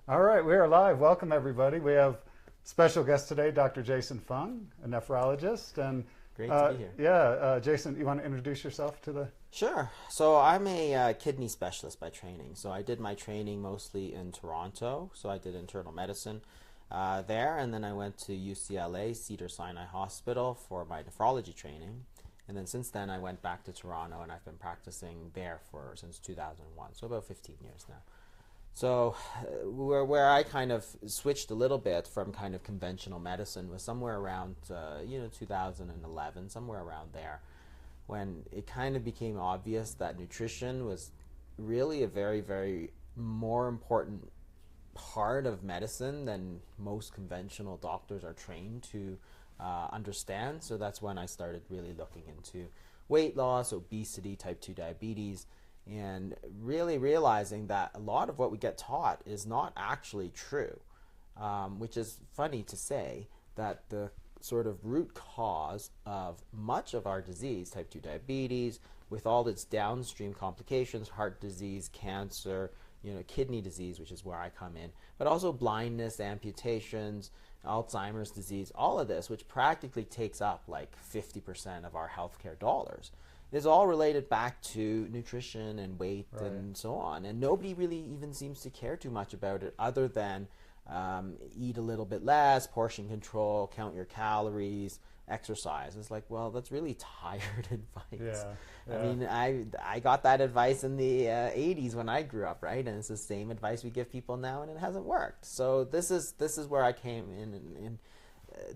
All right, we are live. Welcome, everybody. We have special guest today, Dr. Jason Fung, a nephrologist. And Great to be here. Jason, you want to introduce yourself to the... Sure. So I'm a kidney specialist by training. So I did my training mostly in Toronto. So I did internal medicine there, and then I went to UCLA, Cedars-Sinai Hospital for my nephrology training. And then since then I went back to Toronto, and I've been practicing there since 2001, so about 15 years now. So where I kind of switched a little bit from kind of conventional medicine was somewhere around 2011, somewhere around there, when it kind of became obvious that nutrition was really a very, very more important part of medicine than most conventional doctors are trained to understand. So that's when I started really looking into weight loss, obesity, type 2 diabetes, and really realizing that a lot of what we get taught is not actually true, which is funny to say, that the sort of root cause of much of our disease, type 2 diabetes, with all its downstream complications, heart disease, cancer, kidney disease, which is where I come in, but also blindness, amputations, Alzheimer's disease, all of this, which practically takes up like 50% of our healthcare dollars, is all related back to nutrition and weight and so on. And nobody really even seems to care too much about it, other than eat a little bit less, portion control, count your calories, exercise. It's like, well, that's really tired advice. Yeah. I mean, I got that advice in the 80s when I grew up, right? And it's the same advice we give people now, and it hasn't worked. So this is where I came in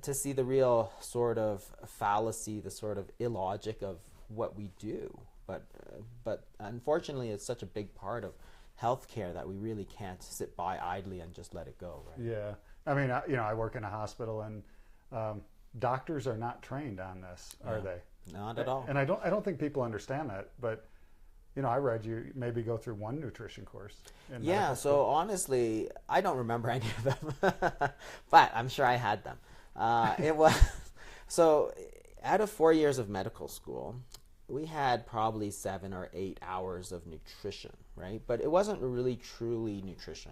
to see the real sort of fallacy, the sort of illogic of what we do. But unfortunately, it's such a big part of healthcare that we really can't sit by idly and just let it go, right? Yeah. I mean, I work in a hospital, and doctors are not trained on this, are they? Not at all. And I don't think people understand that, but I read you maybe go through one nutrition course. Yeah, so honestly, I don't remember any of them, but I'm sure I had them. It was so out of 4 years of medical school, we had probably 7 or 8 hours of nutrition, right? But it wasn't really truly nutrition.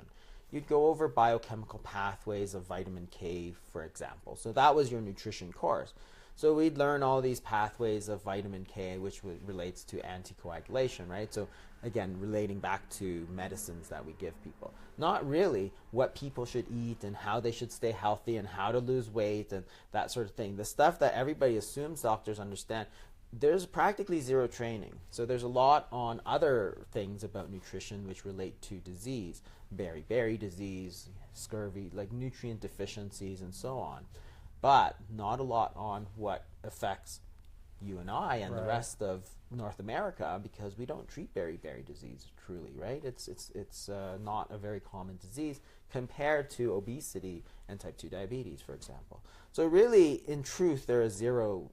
You'd go over biochemical pathways of vitamin K, for example. So that was your nutrition course. So we'd learn all these pathways of vitamin K, which relates to anticoagulation, right? So again, relating back to medicines that we give people. Not really what people should eat and how they should stay healthy and how to lose weight and that sort of thing. The stuff that everybody assumes doctors understand, there's practically zero training. So there's a lot on other things about nutrition which relate to disease, beriberi disease, scurvy, like nutrient deficiencies and so on. But not a lot on what affects you and I and the rest of North America, because we don't treat beriberi disease truly, right? It's not a very common disease compared to obesity and type 2 diabetes, for example. So really, in truth, there are zero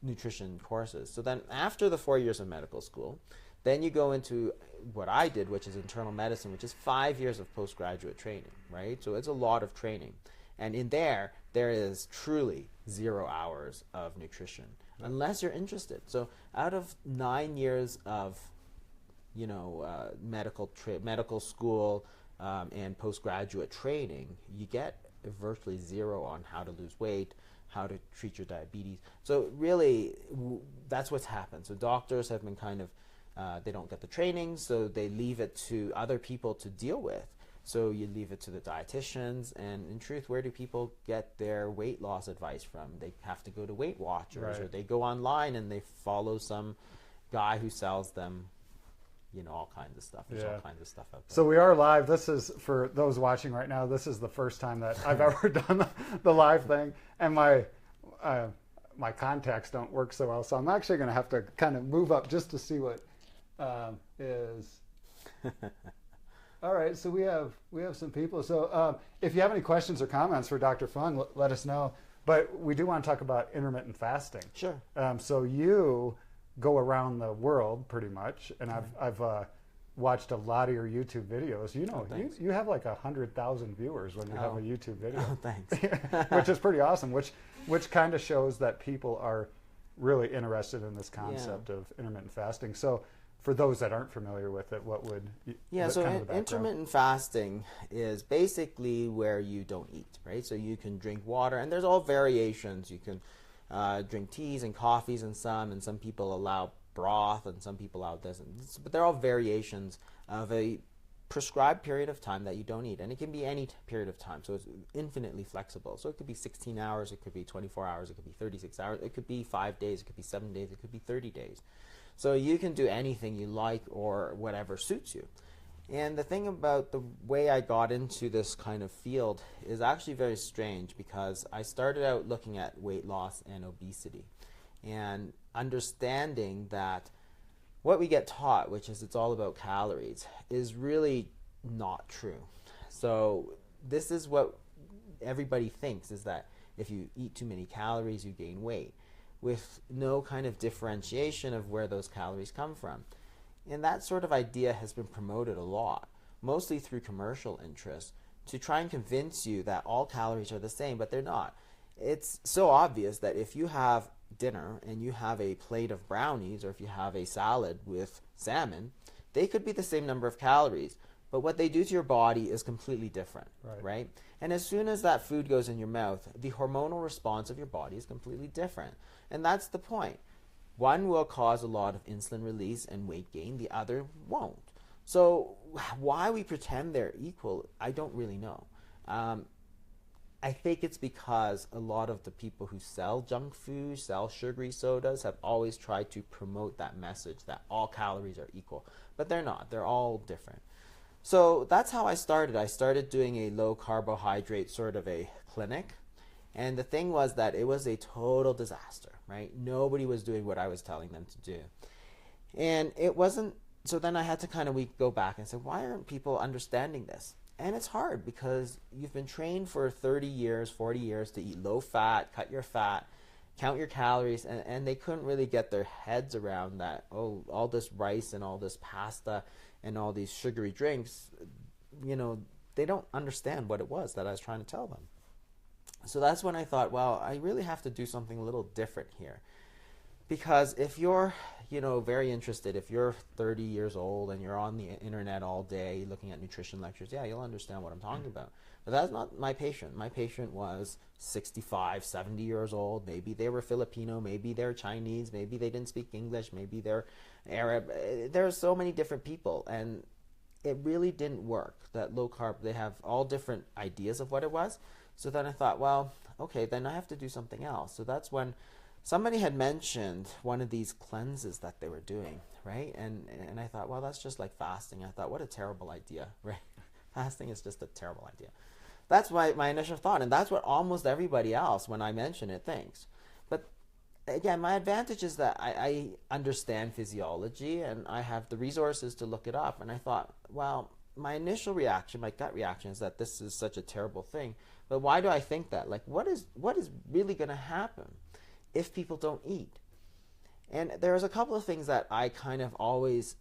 nutrition courses. So then after the 4 years of medical school, then you go into what I did, which is internal medicine, which is 5 years of postgraduate training, right? So it's a lot of training. And in there is truly 0 hours of nutrition, unless you're interested. So out of 9 years of, medical school and postgraduate training, you get virtually zero on how to lose weight, how to treat your diabetes. So really, that's what's happened. So doctors have been kind of, they don't get the training, so they leave it to other people to deal with. So you leave it to the dietitians, and in truth, where do people get their weight loss advice from? They have to go to Weight Watchers, or they go online and they follow some guy who sells them, all kinds of stuff. There's all kinds of stuff out there. So we are live. This is, for those watching right now, this is the first time that I've ever done the live thing, and my contacts don't work so well, so I'm actually going to have to kind of move up just to see what is... All right, so we have some people. So if you have any questions or comments for Dr. Fung, let us know. But we do want to talk about intermittent fasting. Sure. So you go around the world pretty much, and I've watched a lot of your YouTube videos. You have like 100,000 viewers when you have a YouTube video. Oh, thanks. Which is pretty awesome. Which kind of shows that people are really interested in this concept of intermittent fasting. So for those that aren't familiar with it, what would Yeah, what so kind of the background? intermittent fasting is basically where you don't eat, right? So you can drink water, and there's all variations. You can drink teas and coffees and some people allow broth, and some people allow this. But they're all variations of a prescribed period of time that you don't eat. And it can be any period of time, so it's infinitely flexible. So it could be 16 hours, it could be 24 hours, it could be 36 hours, it could be 5 days, it could be 7 days, it could be 30 days. So you can do anything you like or whatever suits you. And the thing about the way I got into this kind of field is actually very strange, because I started out looking at weight loss and obesity and understanding that what we get taught, which is it's all about calories, is really not true. So this is what everybody thinks, is that if you eat too many calories, you gain weight, with no kind of differentiation of where those calories come from. And that sort of idea has been promoted a lot, mostly through commercial interests, to try and convince you that all calories are the same, but they're not. It's so obvious that if you have dinner and you have a plate of brownies, or if you have a salad with salmon, they could be the same number of calories, but what they do to your body is completely different, right? And as soon as that food goes in your mouth, the hormonal response of your body is completely different. And that's the point. One will cause a lot of insulin release and weight gain, the other won't. So why we pretend they're equal, I don't really know. I think it's because a lot of the people who sell junk food, sell sugary sodas, have always tried to promote that message that all calories are equal. But they're not. They're all different. So that's how I started. I started doing a low carbohydrate sort of a clinic. And the thing was that it was a total disaster, right? Nobody was doing what I was telling them to do. And it wasn't, so then I had to kind of go back and say, why aren't people understanding this? And it's hard, because you've been trained for 30 years, 40 years to eat low fat, cut your fat, count your calories, and they couldn't really get their heads around that, oh, all this rice and all this pasta and all these sugary drinks, they don't understand what it was that I was trying to tell them. So that's when I thought, well, I really have to do something a little different here. Because if you're, very interested, if you're 30 years old and you're on the internet all day looking at nutrition lectures, yeah, you'll understand what I'm talking about. But that's not my patient. My patient was 65, 70 years old. Maybe they were Filipino, maybe they're Chinese, maybe they didn't speak English, maybe they're Arab. There are so many different people, and it really didn't work. That low carb, they have all different ideas of what it was. So then I thought, well, okay, then I have to do something else. So that's when somebody had mentioned one of these cleanses that they were doing, right? And I thought, well, that's just like fasting. I thought, what a terrible idea, right? Fasting is just a terrible idea. That's my initial thought, and that's what almost everybody else, when I mention it, thinks. But again, my advantage is that I understand physiology, and I have the resources to look it up. And I thought, well, my initial reaction, my gut reaction, is that this is such a terrible thing. But why do I think that? Like, what is really going to happen if people don't eat? And there's a couple of things that I kind of always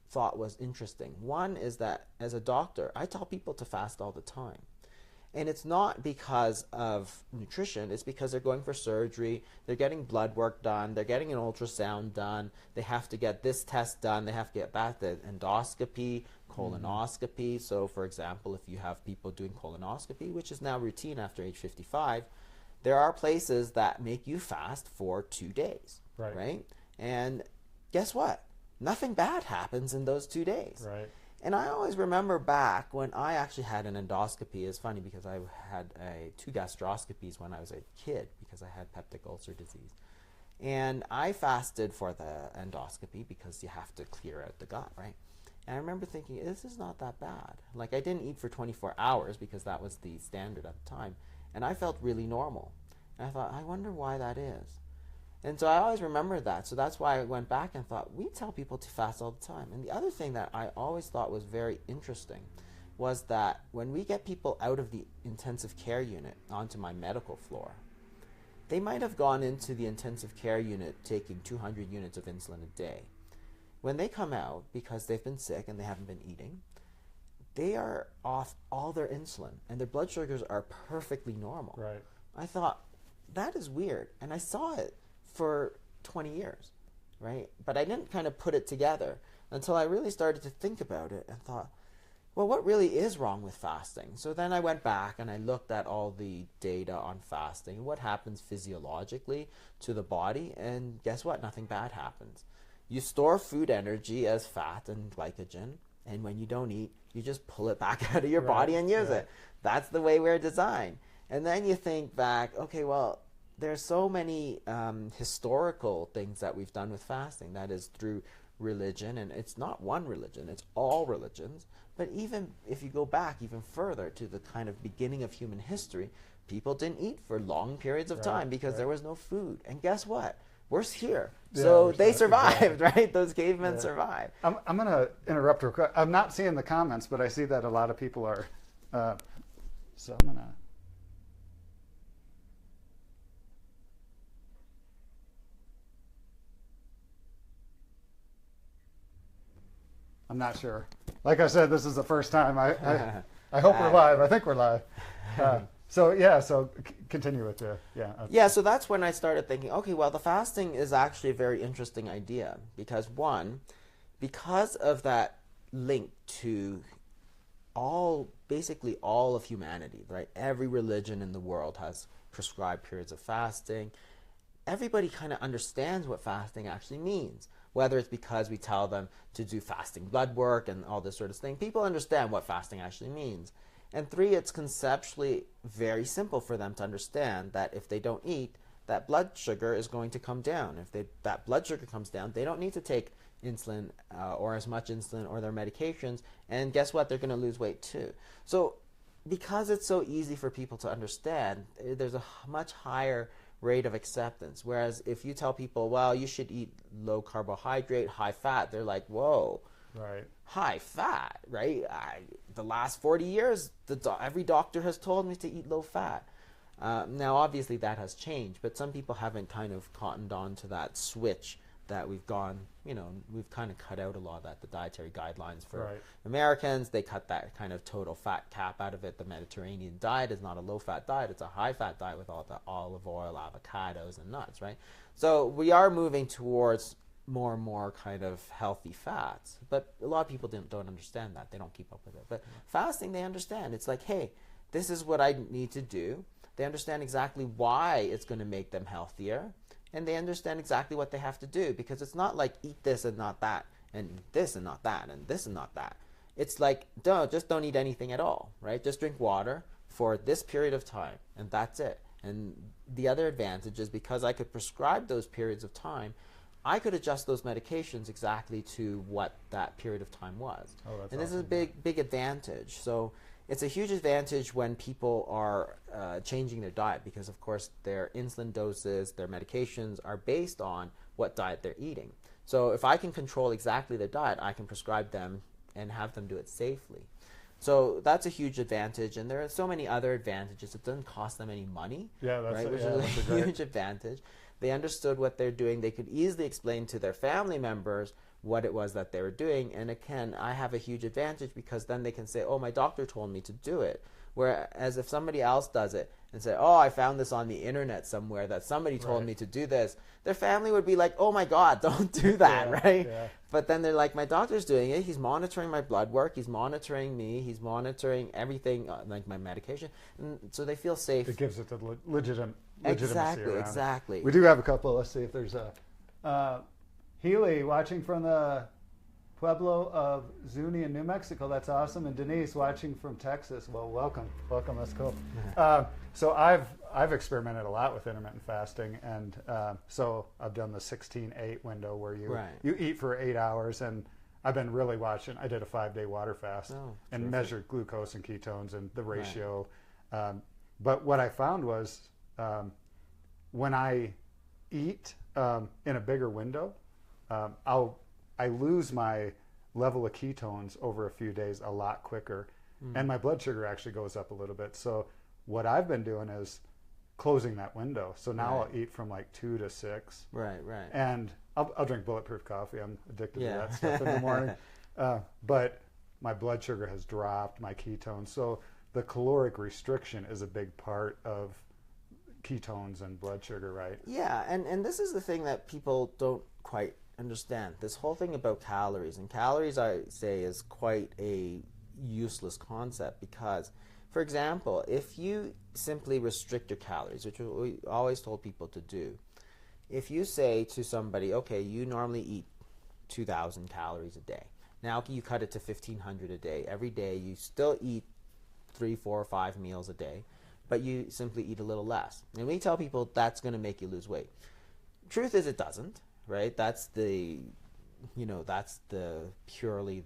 thought was interesting. One is that as a doctor, I tell people to fast all the time. And it's not because of nutrition, it's because they're going for surgery, they're getting blood work done, they're getting an ultrasound done, they have to get this test done, they have to get back the endoscopy, colonoscopy. So for example, if you have people doing colonoscopy, which is now routine after age 55, there are places that make you fast for 2 days, right? And guess what? Nothing bad happens in those 2 days. Right. And I always remember back when I actually had an endoscopy. It's funny because I had 2 gastroscopies when I was a kid because I had peptic ulcer disease. And I fasted for the endoscopy because you have to clear out the gut, right? And I remember thinking, this is not that bad. Like, I didn't eat for 24 hours because that was the standard at the time. And I felt really normal. And I thought, I wonder why that is. And so I always remember that. So that's why I went back and thought, we tell people to fast all the time. And the other thing that I always thought was very interesting was that when we get people out of the intensive care unit onto my medical floor, they might have gone into the intensive care unit taking 200 units of insulin a day. When they come out, because they've been sick and they haven't been eating, they are off all their insulin and their blood sugars are perfectly normal. Right. I thought, that is weird. And I saw it for 20 years. right? But I didn't kind of put it together until I really started to think about it and thought, well, what really is wrong with fasting? So then I went back and I looked at all the data on fasting, what happens physiologically to the body, and guess what? Nothing bad happens. You store food energy as fat and glycogen, and when you don't eat, you just pull it back out of your body and use it. That's the way we're designed. And then you think back, okay, well, there's so many historical things that we've done with fasting, that is through religion, and it's not one religion, it's all religions. But even if you go back even further to the kind of beginning of human history, people didn't eat for long periods of time because there was no food. And guess what? We're here. So they survived, right? Those cavemen survived. I'm going to interrupt real quick. I'm not seeing the comments, but I see that a lot of people are. So I'm going to. I'm not sure. Like I said, this is the first time. I hope we're live. I think we're live. So continue with the So that's when I started thinking, okay, well, the fasting is actually a very interesting idea because because of that link to basically all of humanity, right? Every religion in the world has prescribed periods of fasting. Everybody kind of understands what fasting actually means. Whether it's because we tell them to do fasting blood work and all this sort of thing, people understand what fasting actually means. And 3, it's conceptually very simple for them to understand that if they don't eat, that blood sugar is going to come down. If that blood sugar comes down, they don't need to take insulin or as much insulin or their medications, and guess what? They're going to lose weight too. So because it's so easy for people to understand, there's a much higher rate of acceptance. Whereas if you tell people, well, you should eat low carbohydrate, high fat, they're like, whoa, right, high fat, right? The last 40 years, every doctor has told me to eat low fat. Now, obviously, that has changed, but some people haven't kind of cottoned on to that switch that we've gone, we've kind of cut out a lot of that, the dietary guidelines for Americans. They cut that kind of total fat cap out of it. The Mediterranean diet is not a low-fat diet. It's a high-fat diet with all the olive oil, avocados, and nuts, right? So we are moving towards more and more kind of healthy fats. But a lot of people don't understand that. They don't keep up with it. But fasting, they understand. It's like, hey, this is what I need to do. They understand exactly why it's going to make them healthier. And they understand exactly what they have to do, because it's not like eat this and not that, and this and not that, and this and not that. It's like, just don't eat anything at all, right? Just drink water for this period of time, and that's it. And the other advantage is because I could prescribe those periods of time, I could adjust those medications exactly to what that period of time was. And this is a big advantage. So it's a huge advantage when people are changing their diet, because of course their insulin doses, their medications are based on what diet they're eating. So if I can control exactly their diet, I can prescribe them and have them do it safely. So that's a huge advantage, and there are so many other advantages. It doesn't cost them any money, right? Which is a huge advantage. They understood what they're doing. They could easily explain to their family members what it was that they were doing. And again, I have a huge advantage because then they can say, oh, my doctor told me to do it. Whereas if somebody else does it and say, oh, I found this on the internet somewhere that somebody told me to do this, their family would be like, oh my God, don't do that, right? Yeah. But then they're like, my doctor's doing it. He's monitoring my blood work. He's monitoring me. He's monitoring everything, like my medication. And so they feel safe. It gives it the legitimacy around Exactly. It. We do have a couple. Let's see if there's a... Healy watching from the Pueblo of Zuni in New Mexico. That's awesome. And Denise watching from Texas. Well, welcome. That's cool. So I've experimented a lot with intermittent fasting, and so I've done the 16-8 window where you eat for 8 hours, and I've been really watching. I did a 5-day water fast and measured glucose and ketones and the ratio. But what I found was when I eat in a bigger window, I lose my level of ketones over a few days a lot quicker, and my blood sugar actually goes up a little bit. So what I've been doing is closing that window. So now I'll eat from like 2 to 6. Right. And I'll drink bulletproof coffee. I'm addicted to that stuff in the morning. But my blood sugar has dropped, my ketones. So the caloric restriction is a big part of ketones and blood sugar, right? Yeah, and this is the thing that people don't quite understand this whole thing about calories, and calories I say is quite a useless concept because, for example, if you simply restrict your calories, which we always told people to do, if you say to somebody, okay, you normally eat 2,000 calories a day. Now you cut it to 1,500 a day. Every day you still eat 3, 4, 5 meals a day, but you simply eat a little less. And we tell people that's going to make you lose weight. Truth is it doesn't, right? That's purely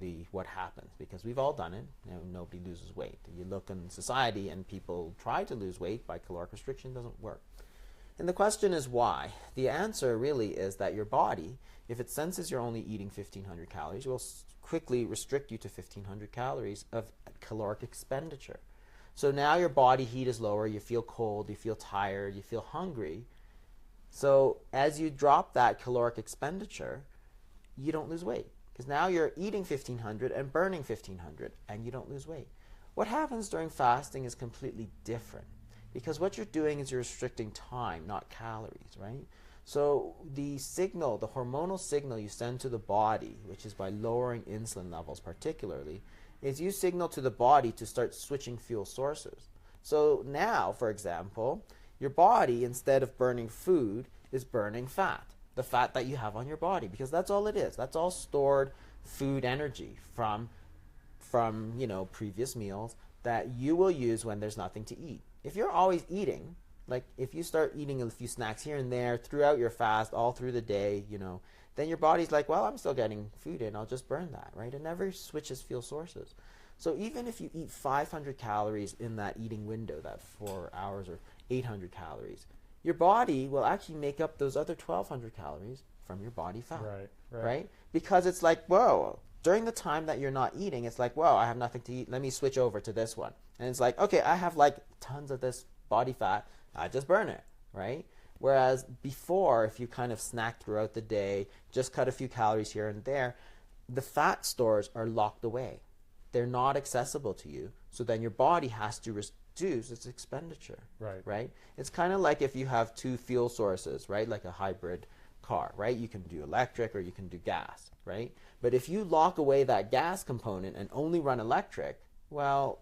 the what happens, because we've all done it. Nobody loses weight. You look in society and people try to lose weight by caloric restriction, doesn't work. And the question is why? The answer really is that your body, if it senses you're only eating 1,500 calories, will quickly restrict you to 1,500 calories of caloric expenditure. So now your body heat is lower, you feel cold, you feel tired, you feel hungry. So as you drop that caloric expenditure, you don't lose weight, because now you're eating 1,500 and burning 1,500 and you don't lose weight. What happens during fasting is completely different, because what you're doing is you're restricting time, not calories, right? So the signal, the hormonal signal you send to the body, which is by lowering insulin levels particularly, is you signal to the body to start switching fuel sources. So now, for example, your body, instead of burning food, is burning fat, the fat that you have on your body, because that's all it is. That's all stored food energy from previous meals that you will use when there's nothing to eat. If you're always eating, like if you start eating a few snacks here and there throughout your fast, all through the day, then your body's like, well, I'm still getting food in, I'll just burn that, right? It never switches fuel sources. So even if you eat 500 calories in that eating window, that 4 hours, or 800 calories, your body will actually make up those other 1,200 calories from your body fat, right? Because it's like, whoa, during the time that you're not eating, it's like, whoa, I have nothing to eat, let me switch over to this one. And it's like, okay, I have like tons of this body fat, I just burn it, right? Whereas before, if you kind of snack throughout the day, just cut a few calories here and there, the fat stores are locked away. They're not accessible to you. So then your body has to reduce its expenditure, right? It's kind of like if you have two fuel sources, right? Like a hybrid car, right? You can do electric or you can do gas, right? But if you lock away that gas component and only run electric, well,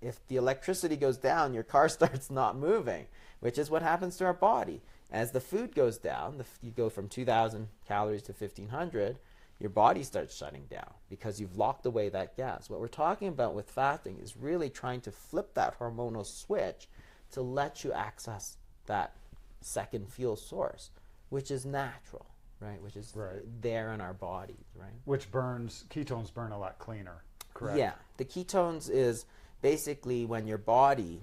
if the electricity goes down, your car starts not moving, which is what happens to our body. As the food goes down, you go from 2,000 calories to 1,500, your body starts shutting down because you've locked away that gas. What we're talking about with fasting is really trying to flip that hormonal switch to let you access that second fuel source, which is natural, right? Which is there in our bodies, right? Which ketones burn a lot cleaner, correct? Yeah, the ketones is basically when your body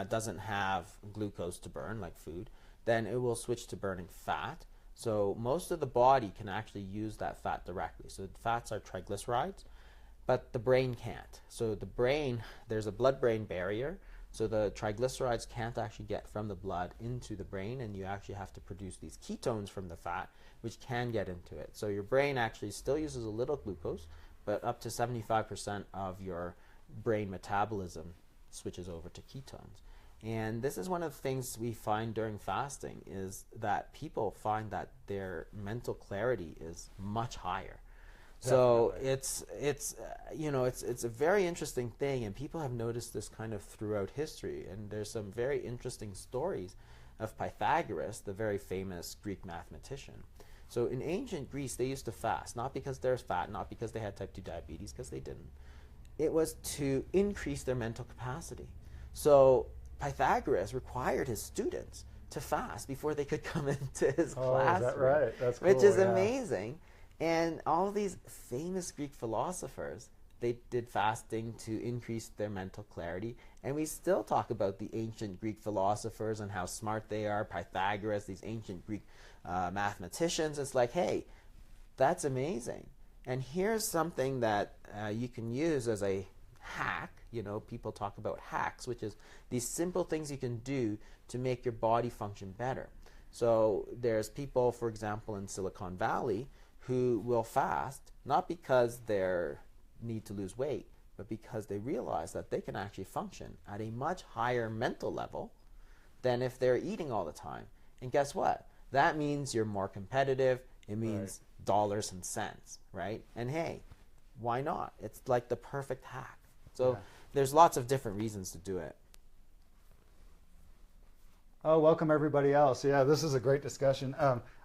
doesn't have glucose to burn, like food, then it will switch to burning fat. So most of the body can actually use that fat directly. So fats are triglycerides, but the brain can't. So the brain, there's a blood-brain barrier, so the triglycerides can't actually get from the blood into the brain, and you actually have to produce these ketones from the fat, which can get into it. So your brain actually still uses a little glucose, but up to 75% of your brain metabolism switches over to ketones. And this is one of the things we find during fasting, is that people find that their mental clarity is much higher. Definitely. So it's a very interesting thing, and people have noticed this kind of throughout history. And there's some very interesting stories of Pythagoras, the very famous Greek mathematician. So in ancient Greece, they used to fast, not because there's fat, not because they had type 2 diabetes, because they didn't. It was to increase their mental capacity. So Pythagoras required his students to fast before they could come into his class. Is that right? That's cool. Which is amazing. And all of these famous Greek philosophers, they did fasting to increase their mental clarity. And we still talk about the ancient Greek philosophers and how smart they are, Pythagoras, these ancient Greek mathematicians. It's like, hey, that's amazing. And here's something that you can use as a hack. People talk about hacks, which is these simple things you can do to make your body function better. So there's people, for example, in Silicon Valley who will fast, not because they need to lose weight, but because they realize that they can actually function at a much higher mental level than if they're eating all the time. And guess what? That means you're more competitive. It means dollars and cents, right? And hey, why not? It's like the perfect hack. So there's lots of different reasons to do it. Oh, welcome everybody else. Yeah, this is a great discussion.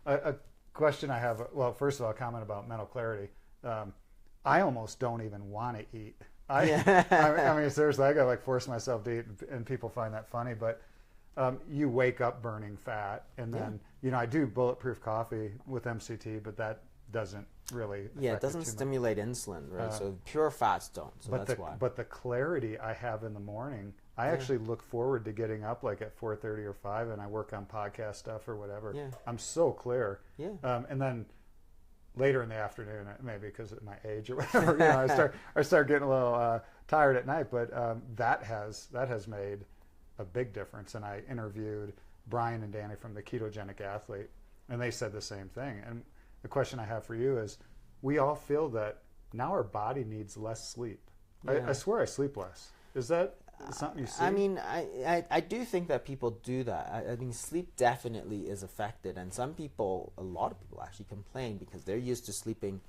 A question I have, well, first of all, a comment about mental clarity. I almost don't even want to eat. I mean, seriously, I got to like force myself to eat, and people find that funny, but you wake up burning fat, and then, you know, I do bulletproof coffee with MCT, but that doesn't really it doesn't stimulate insulin, right? So pure fats don't, so that's why. But the clarity I have in the morning, I actually look forward to getting up like at 4:30 or 5, and I work on podcast stuff or whatever. I'm so clear. And then later in the afternoon, maybe because of my age or whatever, you know, I start getting a little tired at night. But that has made a big difference. And I interviewed Brian and Danny from the Ketogenic Athlete, and they said the same thing. And the question I have for you is, we all feel that now our body needs less sleep. I swear I sleep less. Is that something you see? I mean, I do think that people do that. I mean, sleep definitely is affected, and a lot of people actually complain because they're used to sleeping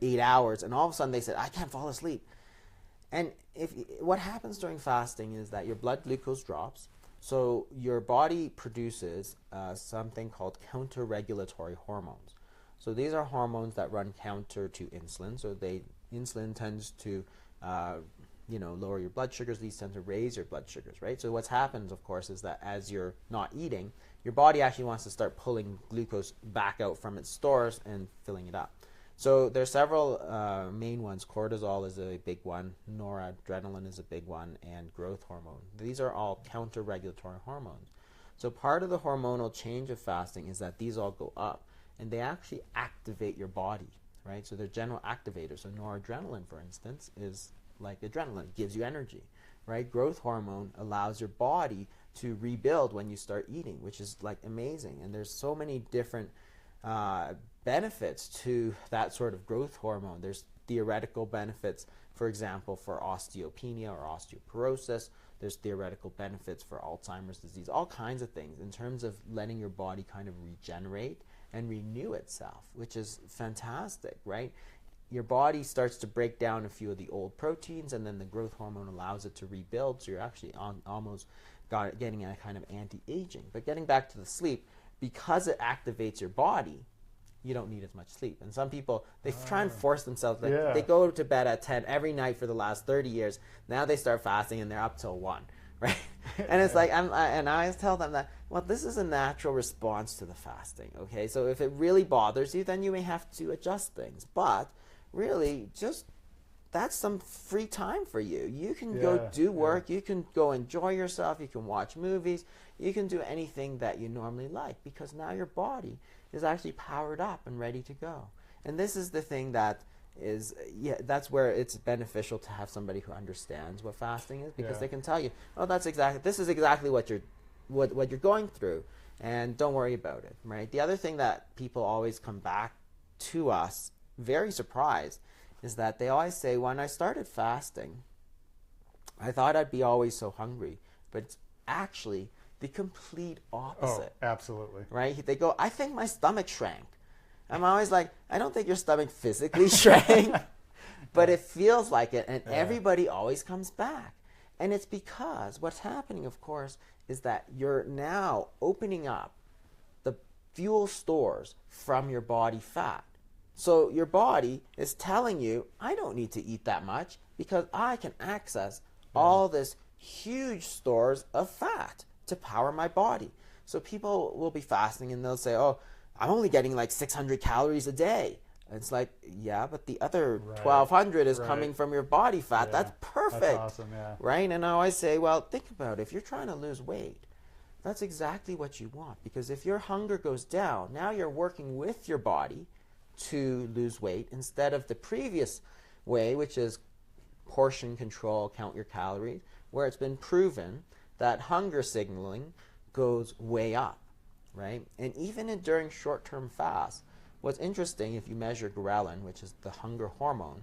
8 hours, and all of a sudden they said, I can't fall asleep. And what happens during fasting is that your blood glucose drops, so your body produces something called counter-regulatory hormones. So these are hormones that run counter to insulin. So insulin tends to lower your blood sugars. These tend to raise your blood sugars, right? So what's happens, of course, is that as you're not eating, your body actually wants to start pulling glucose back out from its stores and filling it up. So there's several main ones. Cortisol is a big one. Noradrenaline is a big one, and growth hormone. These are all counter-regulatory hormones. So part of the hormonal change of fasting is that these all go up, and they actually activate your body, right? So they're general activators. So noradrenaline, for instance, is like adrenaline, gives you energy, right? Growth hormone allows your body to rebuild when you start eating, which is like amazing. And there's so many different benefits to that sort of growth hormone. There's theoretical benefits, for example, for osteopenia or osteoporosis. There's theoretical benefits for Alzheimer's disease, all kinds of things in terms of letting your body kind of regenerate and renew itself, which is fantastic, right? Your body starts to break down a few of the old proteins, and then the growth hormone allows it to rebuild, so you're actually almost getting a kind of anti-aging. But getting back to the sleep, because it activates your body, you don't need as much sleep. And some people, they try and force themselves. They go to bed at 10 every night for the last 30 years. Now they start fasting, and they're up till 1, right? And it's like, and I always tell them that, well, this is a natural response to the fasting, okay? So if it really bothers you, then you may have to adjust things. But really, just that's some free time for you. You can go do work. You can go enjoy yourself. You can watch movies. You can do anything that you normally like, because now your body is actually powered up and ready to go. And this is the thing that is, that's where it's beneficial to have somebody who understands what fasting is, because they can tell you, oh, this is exactly what you're going through, and don't worry about it, right? The other thing that people always come back to us very surprised is that they always say, when I started fasting, I thought I'd be always so hungry, but it's actually the complete opposite. Oh, absolutely. Right? They go, I think my stomach shrank. I'm always like, I don't think your stomach physically shrank, but it feels like it, and everybody always comes back. And it's because what's happening, of course, is that you're now opening up the fuel stores from your body fat. So your body is telling you, I don't need to eat that much because I can access all this huge stores of fat to power my body. So people will be fasting and they'll say, oh, I'm only getting like 600 calories a day. And it's like, yeah, but the other 1,200 is coming from your body fat. That's perfect. That's awesome, right? And I always say, well, think about it. If you're trying to lose weight, that's exactly what you want. Because if your hunger goes down, now you're working with your body to lose weight instead of the previous way, which is portion control, count your calories, where it's been proven that hunger signaling goes way up, right? And even during short-term fasts, what's interesting, if you measure ghrelin, which is the hunger hormone,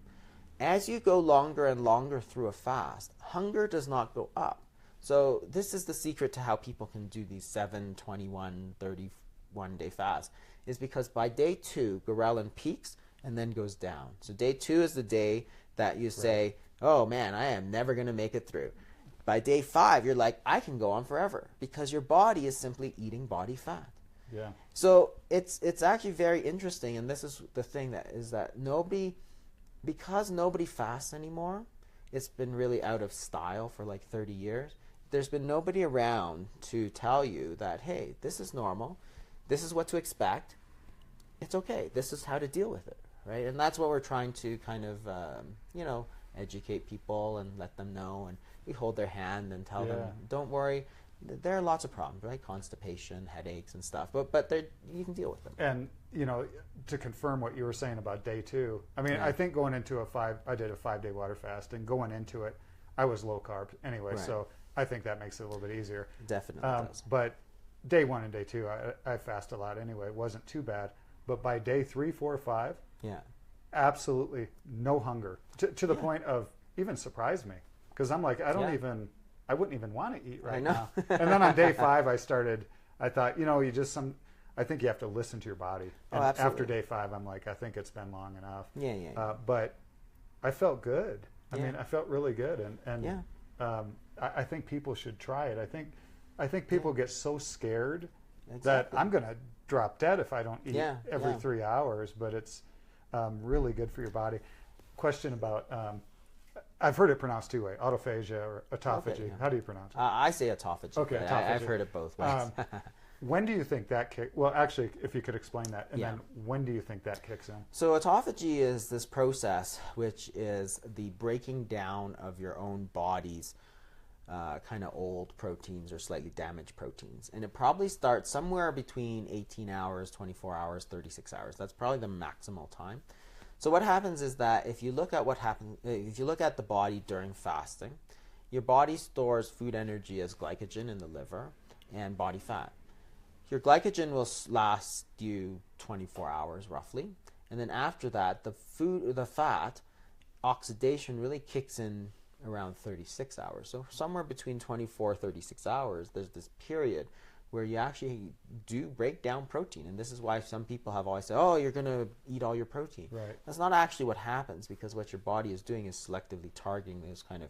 as you go longer and longer through a fast, hunger does not go up. So this is the secret to how people can do these 7, 21, 30 one-day fast is because by day 2, ghrelin peaks and then goes down. So day 2 is the day that you say, oh man, I am never going to make it through. By day 5, you're like, I can go on forever, because your body is simply eating body fat. Yeah. So it's actually very interesting, and this is the thing that because nobody fasts anymore, it's been really out of style for like 30 years. There's been nobody around to tell you that, hey, this is normal, this is what to expect, it's okay, this is how to deal with it, right? And that's what we're trying to kind of, educate people and let them know, and we hold their hand and tell them, don't worry, there are lots of problems, right? Constipation, headaches and stuff, but you can deal with them. And, to confirm what you were saying about day 2, I mean, I think going into I did a 5-day water fast, and going into it, I was low carb anyway, so I think that makes it a little bit easier. Definitely does. But day 1 and day 2, I fast a lot anyway. It wasn't too bad. But by day 3, 4, 5, absolutely no hunger, to the point of even surprised me, because I'm like, I wouldn't even want to eat right now. And then on day 5, I thought, I think you have to listen to your body. And after day 5, I'm like, I think it's been long enough. But I felt good. I mean, I felt really good. And I think people should try it. I think people get so scared that I'm going to drop dead if I don't eat every 3 hours, but it's really good for your body. Question about, I've heard it pronounced 2 ways, autophagy or autophagy. How do you pronounce it? I say autophagy. Okay, autophagy. I've heard it both ways. When do you think that well, actually, if you could explain that, and then when do you think that kicks in? So autophagy is this process which is the breaking down of your own body's kind of old proteins or slightly damaged proteins. And it probably starts somewhere between 18 hours, 24 hours, 36 hours. That's probably the maximal time. So what happens is that if you look at if you look at the body during fasting, your body stores food energy as glycogen in the liver and body fat. Your glycogen will last you 24 hours roughly, and then after that, the fat oxidation really kicks in around 36 hours. So somewhere between 24 36 hours, there's this period where you actually do break down protein. And this is why some people have always said, oh, you're going to eat all your protein. Right. That's not actually what happens, because what your body is doing is selectively targeting those kind of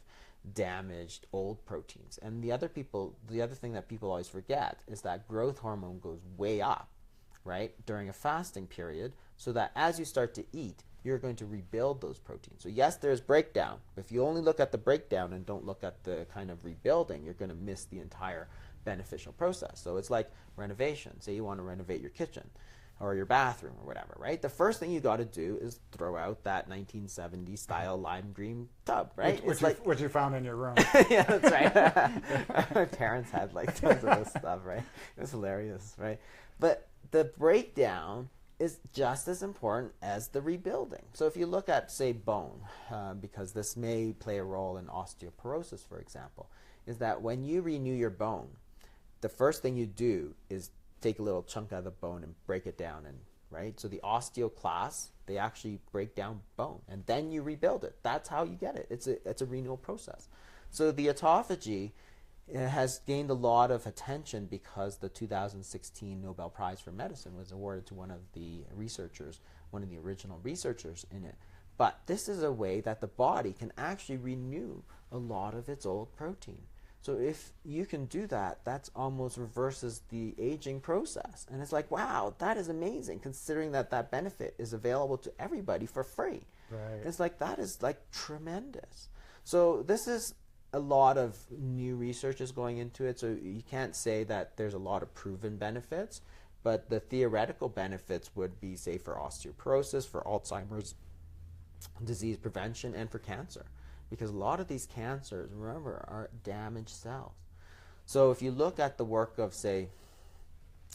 damaged old proteins. And the other thing that people always forget is that growth hormone goes way up, right, during a fasting period, so that as you start to eat, you're going to rebuild those proteins. So yes, there's breakdown. If you only look at the breakdown and don't look at the kind of rebuilding, you're going to miss the entire beneficial process. So it's like renovation. Say you want to renovate your kitchen or your bathroom or whatever, right? The first thing you got to do is throw out that 1970s style lime green tub, right? Which you found in your room. Yeah, that's right. My parents had like tons of this stuff, right? It was hilarious, right? But the breakdown is just as important as the rebuilding. So if you look at, say, bone, because this may play a role in osteoporosis, for example, is that when you renew your bone, the first thing you do is take a little chunk out of the bone and break it down, and right? So the osteoclasts, they actually break down bone, and then you rebuild it. That's how you get it. It's a renewal process. So the autophagy has gained a lot of attention because the 2016 Nobel Prize for Medicine was awarded to one of the original researchers in it. But this is a way that the body can actually renew a lot of its old protein. So if you can do that, that's almost reverses the aging process. And it's like, wow, that is amazing, considering that benefit is available to everybody for free. Right. It's like, that is like tremendous. So this is a lot of new research is going into it. So you can't say that there's a lot of proven benefits, but the theoretical benefits would be, say, for osteoporosis, for Alzheimer's disease prevention, and for cancer. Because a lot of these cancers, remember, are damaged cells. So if you look at the work of, say,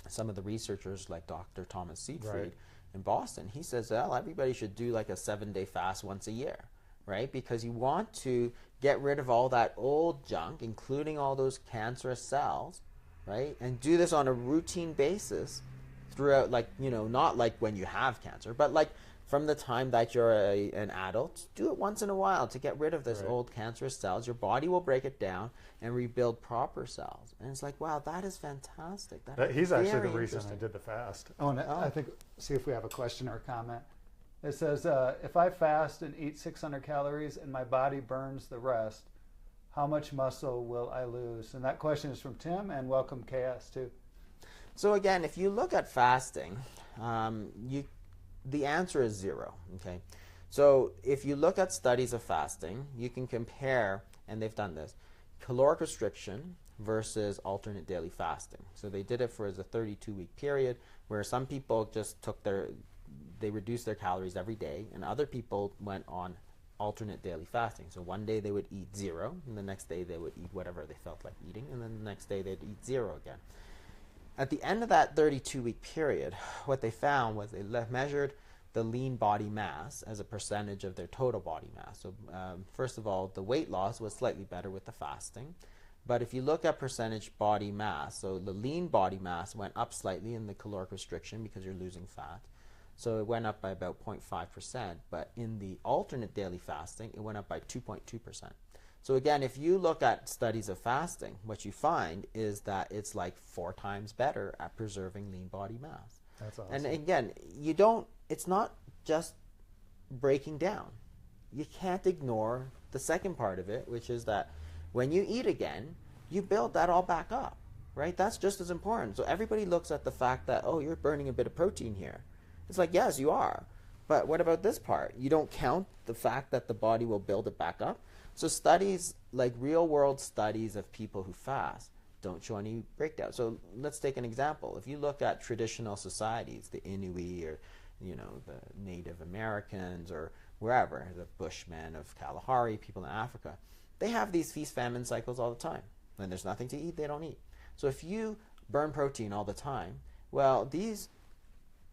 some of the researchers like Dr. Thomas Siegfried in Boston, he says, well, everybody should do like a 7-day fast once a year, right? Because you want to get rid of all that old junk, including all those cancerous cells, right? And do this on a routine basis throughout, like, not like when you have cancer, but like from the time that you're an adult. Do it once in a while to get rid of this old cancerous cells. Your body will break it down and rebuild proper cells. And it's like, wow, that is fantastic. He's actually the reason I did the fast. I think, see if we have a question or a comment. It says, if I fast and eat 600 calories and my body burns the rest, how much muscle will I lose? And that question is from Tim, and welcome KS too. So again, if you look at fasting, the answer is 0, okay? So if you look at studies of fasting, you can compare, and they've done this, caloric restriction versus alternate daily fasting. So they did it for as a 32-week period where some people just they reduced their calories every day, and other people went on alternate daily fasting. So one day they would eat 0, and the next day they would eat whatever they felt like eating, and then the next day they'd eat 0 again. At the end of that 32-week period, what they found was they measured the lean body mass as a percentage of their total body mass. So first of all, the weight loss was slightly better with the fasting. But if you look at percentage body mass, so the lean body mass went up slightly in the caloric restriction because you're losing fat. So it went up by about 0.5%. But in the alternate daily fasting, it went up by 2.2%. So again, if you look at studies of fasting, what you find is that it's like 4 times better at preserving lean body mass. That's awesome. And again, it's not just breaking down. You can't ignore the second part of it, which is that when you eat again, you build that all back up, right? That's just as important. So everybody looks at the fact that, oh, you're burning a bit of protein here. It's like, yes, you are. But what about this part? You don't count the fact that the body will build it back up. So studies, like real-world studies of people who fast, don't show any breakdown. So let's take an example. If you look at traditional societies, the Inuit or the Native Americans or wherever, the Bushmen of Kalahari, people in Africa, they have these feast-famine cycles all the time. When there's nothing to eat, they don't eat. So if you burn protein all the time, well, these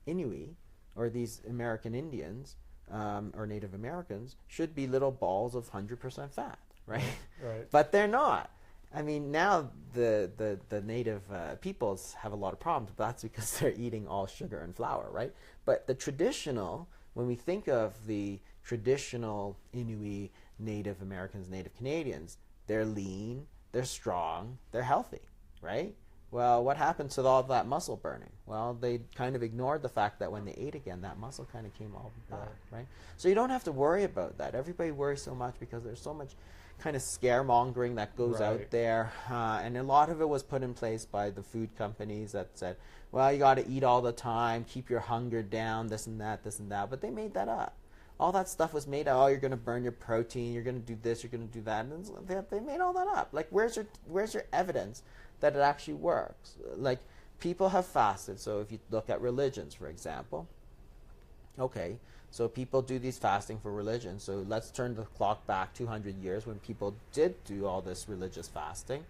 Inuit or these American Indians or Native Americans should be little balls of 100% fat, right? Right. But they're not. I mean, now the native peoples have a lot of problems, but that's because they're eating all sugar and flour, right? But the traditional, when we think of the traditional Inuit, Native Americans, Native Canadians, they're lean, they're strong, they're healthy, right? Well, what happened to all that muscle burning? Well, they kind of ignored the fact that when they ate again, that muscle kind of came all back, right? So you don't have to worry about that. Everybody worries so much because there's so much kind of scaremongering that goes out there. And a lot of it was put in place by the food companies that said, well, you got to eat all the time, keep your hunger down, this and that, this and that. But they made that up. All that stuff was made up. Oh, you're going to burn your protein, you're going to do this, you're going to do that. And they made all that up. Like, where's your evidence that it actually works? Like, people have fasted. So if you look at religions, for example, okay, so people do these fasting for religion. So let's turn the clock back 200 years when people did do all this religious fasting.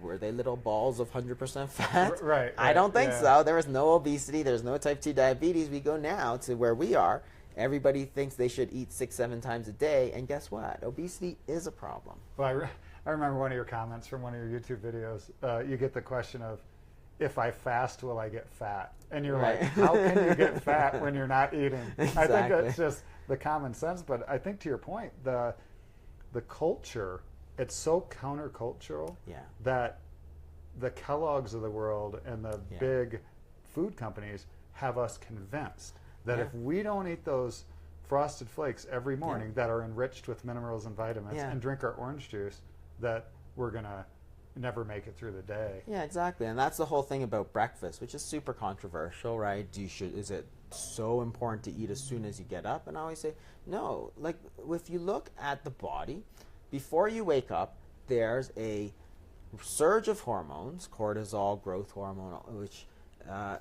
Were they little balls of 100% fat? Right. I don't think so. There was no obesity. There's no type 2 diabetes. We go now to where we are. Everybody thinks they should eat 6-7 times a day. And guess what? Obesity is a problem. Well, I remember one of your comments from one of your YouTube videos. You get the question of, if I fast, will I get fat? And you're like, how can you get fat when you're not eating? Exactly. I think that's just the common sense. But I think to your point, the culture, it's so countercultural that the Kellogg's of the world and the big food companies have us convinced that if we don't eat those Frosted Flakes every morning that are enriched with minerals and vitamins and drink our orange juice, that we're going to never make it through the day. Yeah, exactly. And that's the whole thing about breakfast, which is super controversial, right? Is it so important to eat as soon as you get up? And I always say, no. Like, if you look at the body, before you wake up, there's a surge of hormones, cortisol, growth hormone, which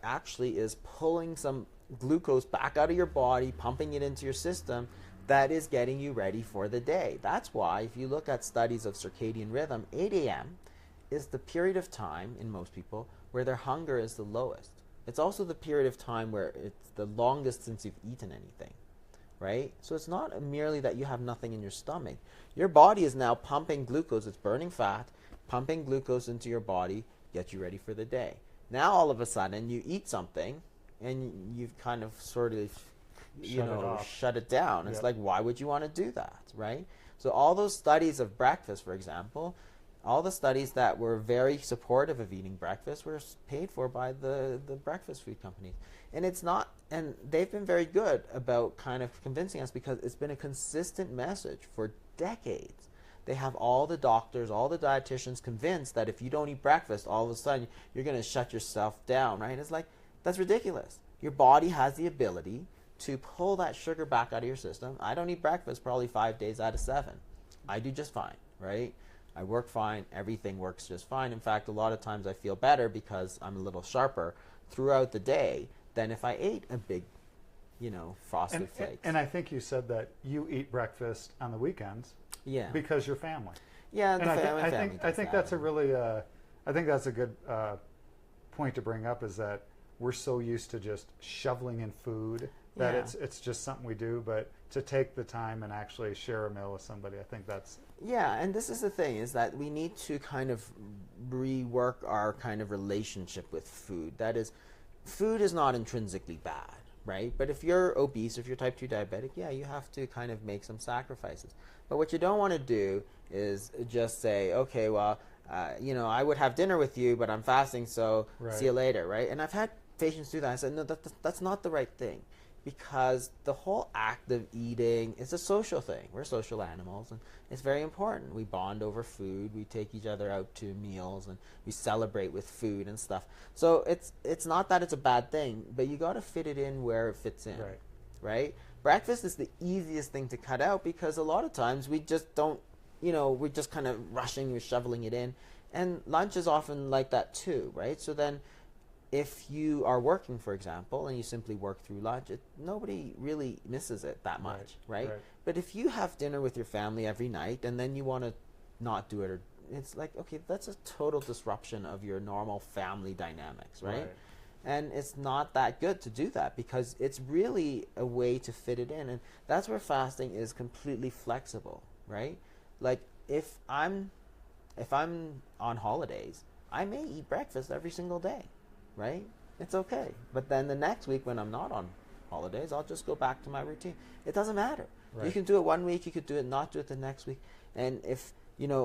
actually is pulling some glucose back out of your body, pumping it into your system, that is getting you ready for the day. That's why, if you look at studies of circadian rhythm, 8 a.m. is the period of time in most people where their hunger is the lowest. It's also the period of time where it's the longest since you've eaten anything, right? So it's not merely that you have nothing in your stomach. Your body is now pumping glucose. It's burning fat, pumping glucose into your body, get you ready for the day. Now all of a sudden you eat something and you've kind of sort of shut it down. It's Yep. like, why would you want to do that, right? So all those studies of breakfast, for example, all the studies that were very supportive of eating breakfast were paid for by the breakfast food companies. And it's not, and they've been very good about kind of convincing us, because it's been a consistent message for decades. They have all the doctors, all the dietitians convinced that if you don't eat breakfast, all of a sudden you're going to shut yourself down, right? It's like, that's ridiculous. Your body has the ability to pull that sugar back out of your system. I don't eat breakfast probably 5 days out of 7. I do just fine, right? I work fine. Everything works just fine. In fact, a lot of times I feel better because I'm a little sharper throughout the day than if I ate a big, frosted flakes. And I think you said that you eat breakfast on the weekends. Yeah. Because you're family. Yeah, and I think that's a really, I think that's a good point to bring up, is that we're so used to just shoveling in food that it's just something we do, but to take the time and actually share a meal with somebody, I think that's... Yeah, and this is the thing, is that we need to kind of rework our kind of relationship with food. That is, food is not intrinsically bad, right? But if you're obese, if you're type 2 diabetic, yeah, you have to kind of make some sacrifices. But what you don't want to do is just say, okay, well, I would have dinner with you, but I'm fasting, so see you later, right? And I've had patients do that. I said, no, that's not the right thing, because the whole act of eating is a social thing. We're social animals, and it's very important. We bond over food. We take each other out to meals, and we celebrate with food and stuff. So it's not that it's a bad thing, but you got to fit it in where it fits in, right? Breakfast is the easiest thing to cut out, because a lot of times we just don't, we're just kind of rushing, we're shoveling it in. And lunch is often like that too, right? So then if you are working, for example, and you simply work through lunch, nobody really misses it that much, right? But if you have dinner with your family every night and then you want to not do it, it's like, okay, that's a total disruption of your normal family dynamics, right? And it's not that good to do that, because it's really a way to fit it in. And that's where fasting is completely flexible, right? Like if I'm on holidays, I may eat breakfast every single day, right? It's okay. But then the next week when I'm not on holidays, I'll just go back to my routine. It doesn't matter. You can do it one week, you could do it, not do it the next week. And if,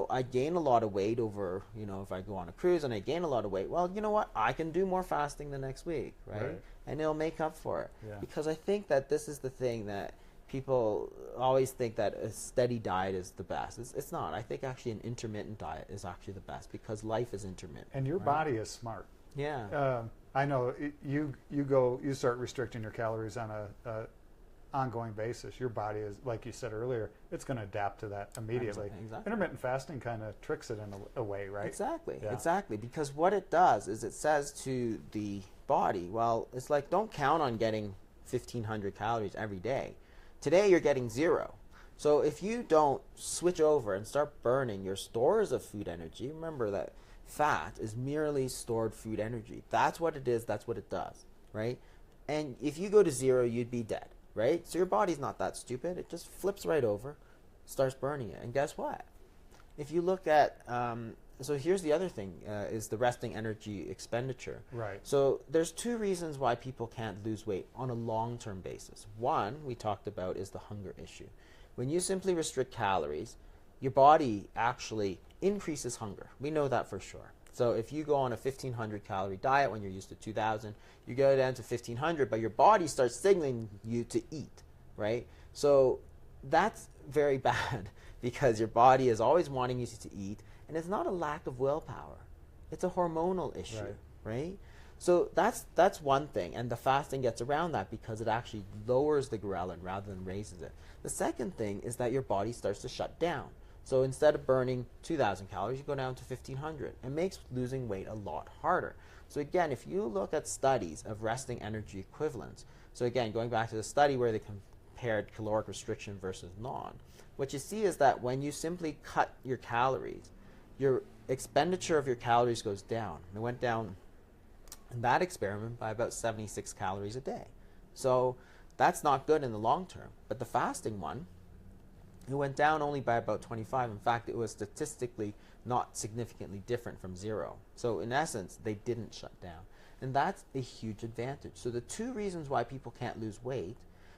I gain a lot of weight over, if I go on a cruise and I gain a lot of weight, well, you know what? I can do more fasting the next week, right? And it'll make up for it. Because I think that this is the thing that people always think, that a steady diet is the best. It's not. I think actually an intermittent diet is actually the best, because life is intermittent. And your body is smart. Yeah. I know you start restricting your calories on a ongoing basis. Your body is, like you said earlier, it's going to adapt to that immediately. Exactly. Intermittent fasting kind of tricks it in a way, right? Exactly. Because what it does is it says to the body, well, it's like, don't count on getting 1,500 calories every day. Today you're getting 0. So if you don't switch over and start burning your stores of food energy, remember that fat is merely stored food energy. That's what it is. That's what it does, right? And if you go to 0, you'd be dead, right? So your body's not that stupid. It just flips right over, starts burning it. And guess what? If you look at, so here's the other thing, is the resting energy expenditure. Right. So there's 2 reasons why people can't lose weight on a long-term basis. One, we talked about, is the hunger issue. When you simply restrict calories, your body actually increases hunger. We know that for sure. So if you go on a 1,500 calorie diet when you're used to 2,000, you go down to 1,500, but your body starts signaling you to eat, right? So that's very bad, because your body is always wanting you to eat, and it's not a lack of willpower. It's a hormonal issue, right? So that's one thing, and the fasting gets around that, because it actually lowers the ghrelin rather than raises it. The second thing is that your body starts to shut down. So instead of burning 2,000 calories, you go down to 1,500. It makes losing weight a lot harder. So again, if you look at studies of resting energy equivalents, so again, going back to the study where they compared caloric restriction versus non, what you see is that when you simply cut your calories, your expenditure of your calories goes down. It went down in that experiment by about 76 calories a day. So that's not good in the long term. But the fasting one, it went down only by about 25. In fact, it was statistically not significantly different from 0. So in essence, they didn't shut down. And that's a huge advantage. So the 2 reasons why people can't lose weight,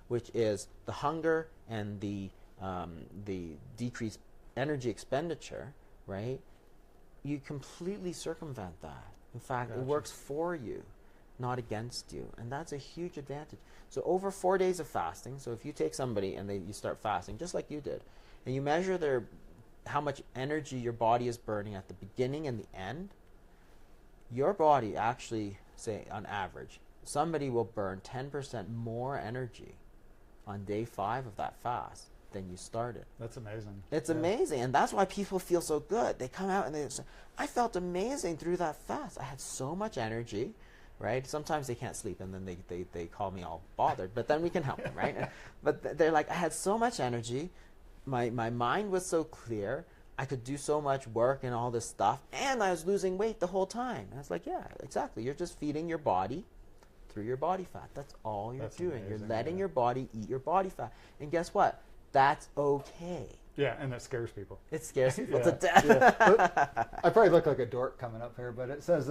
which is the hunger and the decreased energy expenditure, right? You completely circumvent that. In fact, it works for you, not against you. And that's a huge advantage. So over 4 days of fasting, so if you take somebody and you start fasting, just like you did, and you measure how much energy your body is burning at the beginning and the end, your body actually, say on average, somebody will burn 10% more energy on day 5 of that fast than you started. That's amazing. It's amazing, and that's why people feel so good. They come out and they say, I felt amazing through that fast. I had so much energy, right? Sometimes they can't sleep, and then they call me all bothered, but then we can help them, right? But they're like, I had so much energy. My mind was so clear. I could do so much work and all this stuff, and I was losing weight the whole time. And I was like, yeah, exactly. You're just feeding your body through your body fat. That's all you're doing. Amazing, you're letting your body eat your body fat. And guess what? That's okay. Yeah, and it scares people. It scares people to death. I probably look like a dork coming up here, but it says,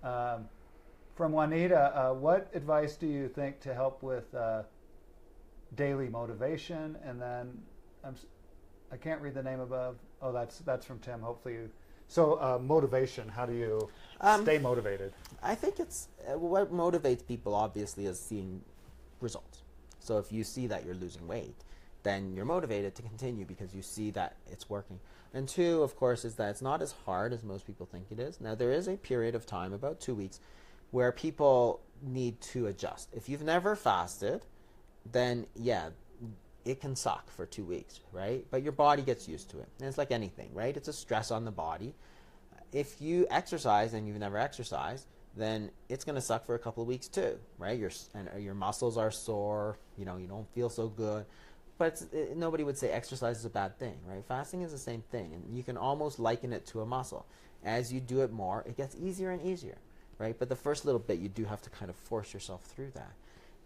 from Juanita, what advice do you think to help with daily motivation? And then I can't read the name above. Oh, that's from Tim. Hopefully you. So motivation, how do you stay motivated? I think it's what motivates people obviously is seeing results. So if you see that you're losing weight, then you're motivated to continue because you see that it's working. And 2, of course, is that it's not as hard as most people think it is. Now, there is a period of time, about 2 weeks, where people need to adjust. If you've never fasted, then yeah, it can suck for 2 weeks, right? But your body gets used to it. And it's like anything, right? It's a stress on the body. If you exercise and you've never exercised, then it's going to suck for a couple of weeks too, right? Your muscles are sore, you don't feel so good. But nobody would say exercise is a bad thing, right? Fasting is the same thing, and you can almost liken it to a muscle. As you do it more, it gets easier and easier, right? But the first little bit, you do have to kind of force yourself through that.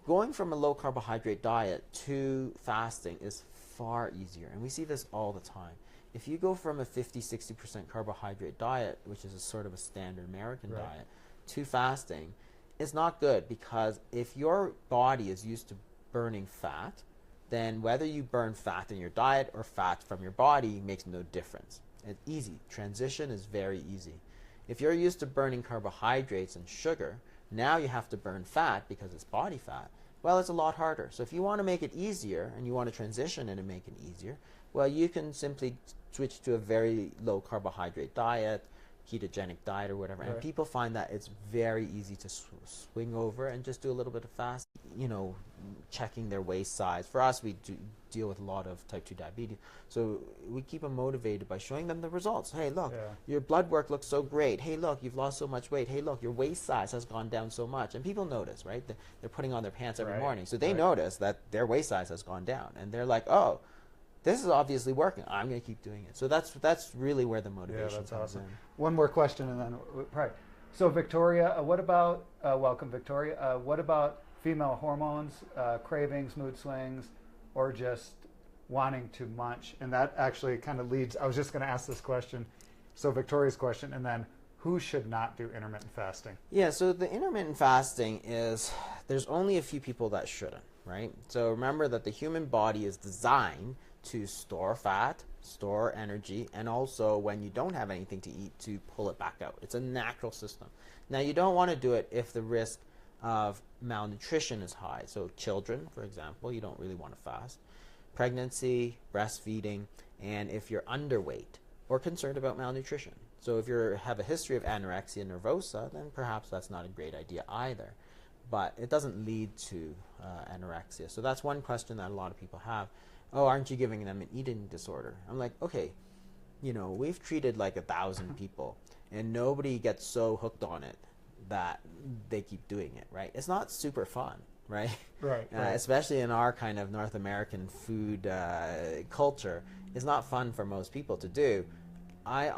Going from a low-carbohydrate diet to fasting is far easier, and we see this all the time. If you go from a 50-60% carbohydrate diet, which is a sort of a standard American diet, to fasting, it's not good because if your body is used to burning fat, then whether you burn fat in your diet or fat from your body makes no difference. It's easy. Transition is very easy. If you're used to burning carbohydrates and sugar, now you have to burn fat because it's body fat. Well, it's a lot harder. So if you want to make it easier and you want to transition it and make it easier, well, you can simply switch to a very low carbohydrate diet, ketogenic diet or whatever. And people find that it's very easy to swing over and just do a little bit of fast, checking their waist size. For us, we deal with a lot of type 2 diabetes. So we keep them motivated by showing them the results. Hey, look, your blood work looks so great. Hey, look, you've lost so much weight. Hey, look, your waist size has gone down so much. And people notice, right? They're putting on their pants every morning. So they notice that their waist size has gone down. And they're like, oh, this is obviously working. I'm going to keep doing it. So that's really where the motivation comes in. One more question and then right. So Victoria, what about welcome Victoria? What about female hormones, cravings, mood swings, or just wanting to munch? And that actually kind of leads. I was just going to ask this question. So Victoria's question, and then who should not do intermittent fasting? Yeah. So the intermittent fasting is there's only a few people that shouldn't, right? So remember that the human body is designed to store fat, store energy, and also when you don't have anything to eat to pull it back out. It's a natural system. Now you don't want to do it if the risk of malnutrition is high. So children, for example, you don't really want to fast. Pregnancy, breastfeeding, and if you're underweight or concerned about malnutrition. So if you have a history of anorexia nervosa, then perhaps that's not a great idea either. But it doesn't lead to anorexia. So that's one question that a lot of people have. Oh, aren't you giving them an eating disorder? I'm like, okay, we've treated like 1,000 people and nobody gets so hooked on it that they keep doing it, right? It's not super fun, right? Right. Especially in our kind of North American food culture. It's not fun for most people to do. I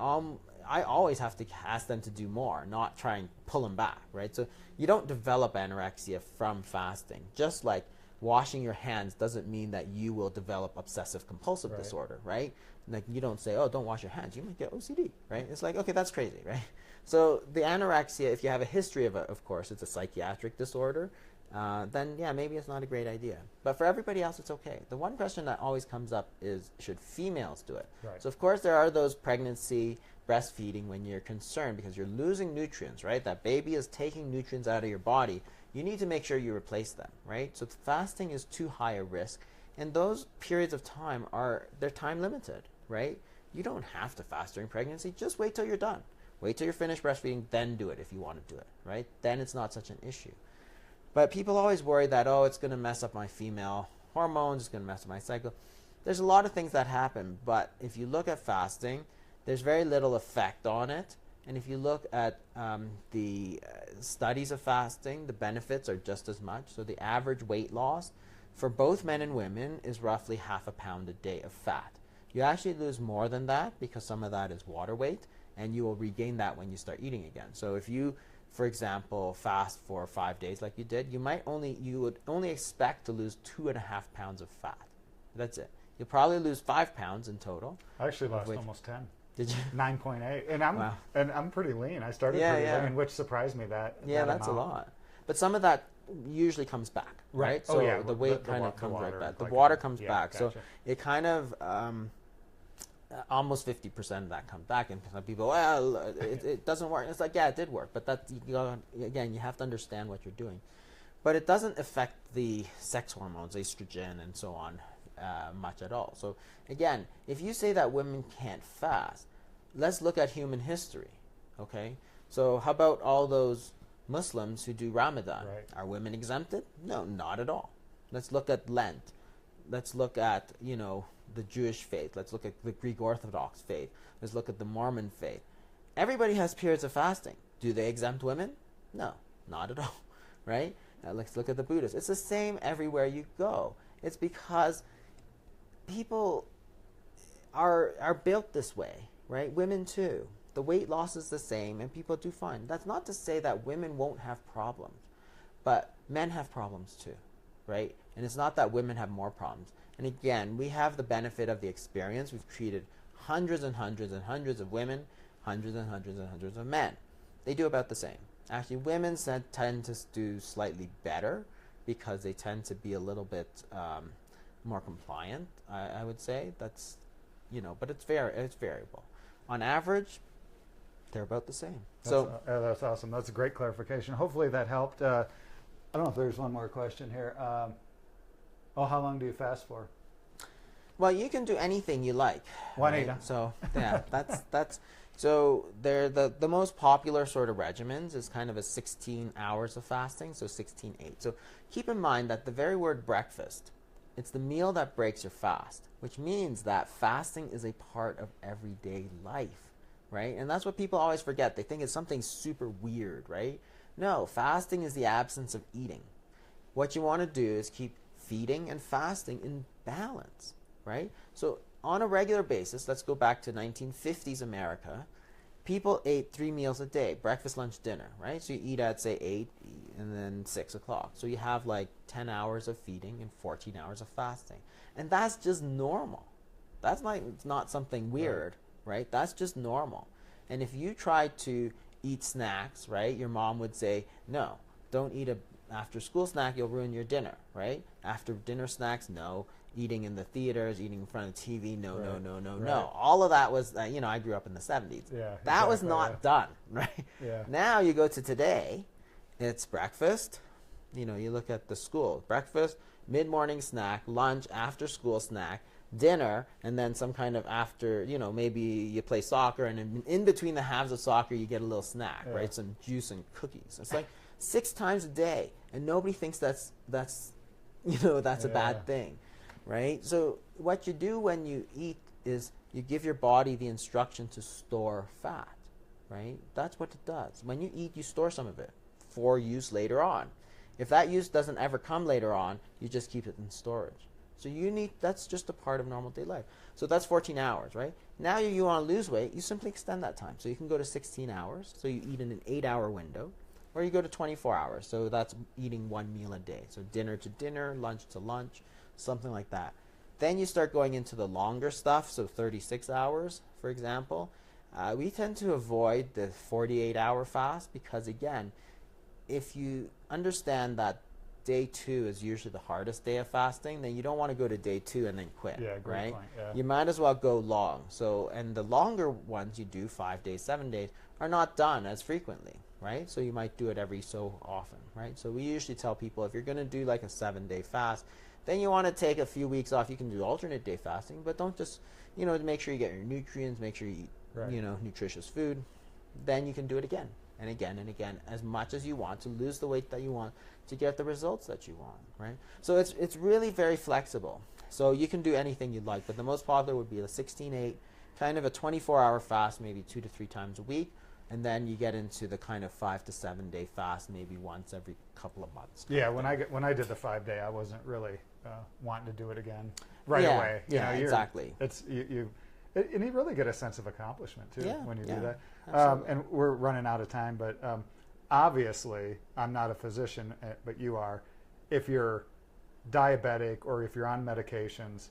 always have to ask them to do more, not try and pull them back, right? So you don't develop anorexia from fasting. Just like washing your hands doesn't mean that you will develop obsessive compulsive disorder, right? Like you don't say, oh, don't wash your hands. You might get OCD, right? It's like, okay, that's crazy, right? So the anorexia, if you have a history of it, of course, it's a psychiatric disorder. then yeah, maybe it's not a great idea. But for everybody else, it's okay. The one question that always comes up is, should females do it? Right. So of course there are those pregnancy, breastfeeding, when you're concerned because you're losing nutrients, right? That baby is taking nutrients out of your body. You need to make sure you replace them, right? So fasting is too high a risk. And those periods of time they're time limited, right? You don't have to fast during pregnancy. Just wait till you're done. Wait till you're finished breastfeeding, then do it if you want to do it, right? Then it's not such an issue. But people always worry that, oh, it's going to mess up my female hormones, it's going to mess up my cycle. There's a lot of things that happen, but if you look at fasting, there's very little effect on it. And if you look at the studies of fasting, the benefits are just as much. So the average weight loss for both men and women is roughly 0.5 pound a day of fat. You actually lose more than that because some of that is water weight, and you will regain that when you start eating again. So if you, for example, fast for 5 days like you did, you would only expect to lose 2.5 pounds of fat. That's it. You'll probably lose 5 pounds in total. I actually lost almost 10. Did you? 9.8, and I'm pretty lean. I started lean, which surprised me that. Yeah, that's a lot. But some of that usually comes back, right? So the weight kind of comes right back. The water comes back. Gotcha. So it kind of almost 50% of that comes back, and some people, well, it doesn't work. It's like, yeah, it did work, but that again, you have to understand what you're doing. But it doesn't affect the sex hormones, estrogen, and so on, much at all. So again, if you say that women can't fast, let's look at human history, okay? So how about all those Muslims who do Ramadan? Right. Are women exempted? No, not at all. Let's look at Lent. Let's look at, the Jewish faith. Let's look at the Greek Orthodox faith. Let's look at the Mormon faith. Everybody has periods of fasting. Do they exempt women? No, not at all, right? Let's look at the Buddhists. It's the same everywhere you go. It's because people are built this way, right? Women too. The weight loss is the same, and people do fine. That's not to say that women won't have problems, but men have problems too, right? And it's not that women have more problems. And again, we have the benefit of the experience. We've treated hundreds and hundreds and hundreds of women, hundreds and hundreds and hundreds of men. They do about the same. Actually, women tend to do slightly better because they tend to be a little bit more compliant, I would say. That's, but it's variable. On average, they're about the same. That's awesome. That's a great clarification. Hopefully that helped. I don't know if there's one more question here. How long do you fast for? Well, you can do anything you like. Juanita. Right? So yeah, that's so they're the most popular sort of regimens is kind of a 16 hours of fasting, so 16-8. So keep in mind that the very word breakfast, it's the meal that breaks your fast, which means that fasting is a part of everyday life, right? And that's what people always forget. They think it's something super weird, right? No, fasting is the absence of eating. What you want to do is keep feeding and fasting in balance, right? So on a regular basis, let's go back to 1950s America, people ate 3 meals a day, breakfast, lunch, dinner, right? So you eat at, say, 8 and then 6 o'clock. So you have like 10 hours of feeding and 14 hours of fasting. And that's just normal. That's like, it's not something weird, right? That's just normal. And if you try to eat snacks, right, your mom would say, no, don't eat a after school snack, you'll ruin your dinner, right? After dinner snacks, no. Eating in the theaters, eating in front of TV, no. All of that was, I grew up in the 70s. Yeah, that was not done, right? Yeah. Now you go to today, it's breakfast. You look at the school. Breakfast, mid-morning snack, lunch, after school snack, dinner, and then some kind of after, maybe you play soccer, and in between the halves of soccer, you get a little snack, right? Some juice and cookies. It's like 6 times a day, and nobody thinks that's a bad thing, right? So what you do when you eat is you give your body the instruction to store fat, right? That's what it does. When you eat, you store some of it for use later on. If that use doesn't ever come later on, you just keep it in storage. So that's just a part of normal day life. So that's 14 hours, right? Now you want to lose weight, you simply extend that time. So you can go to 16 hours, so you eat in an 8-hour window. Or you go to 24 hours, so that's eating 1 meal a day. So dinner to dinner, lunch to lunch, something like that. Then you start going into the longer stuff, so 36 hours, for example. We tend to avoid the 48-hour fast because, again, if you understand that day 2 is usually the hardest day of fasting, then you don't want to go to day 2 and then quit. Yeah, great right? point. Yeah. You might as well go long. So, and the longer ones you do, 5 days, 7 days, are not done as frequently, right? So you might do it every so often, right? So we usually tell people if you're going to do like a 7-day fast, then you want to take a few weeks off. You can do alternate day fasting, but don't just, make sure you get your nutrients, make sure you eat, Right. Nutritious food. Then you can do it again and again and again, as much as you want to lose the weight that you want to get the results that you want, right? So it's really very flexible. So you can do anything you'd like, but the most popular would be a 16-8, kind of a 24-hour fast, maybe 2 to 3 times a week, and then you get into the kind of 5 to 7 day fast, maybe once every couple of months. Yeah, when I did the 5-day, I wasn't really wanting to do it again right Yeah, away. yeah, exactly. It's and you really get a sense of accomplishment too when you do that. And we're running out of time, but obviously, I'm not a physician, but you are. If you're diabetic or if you're on medications,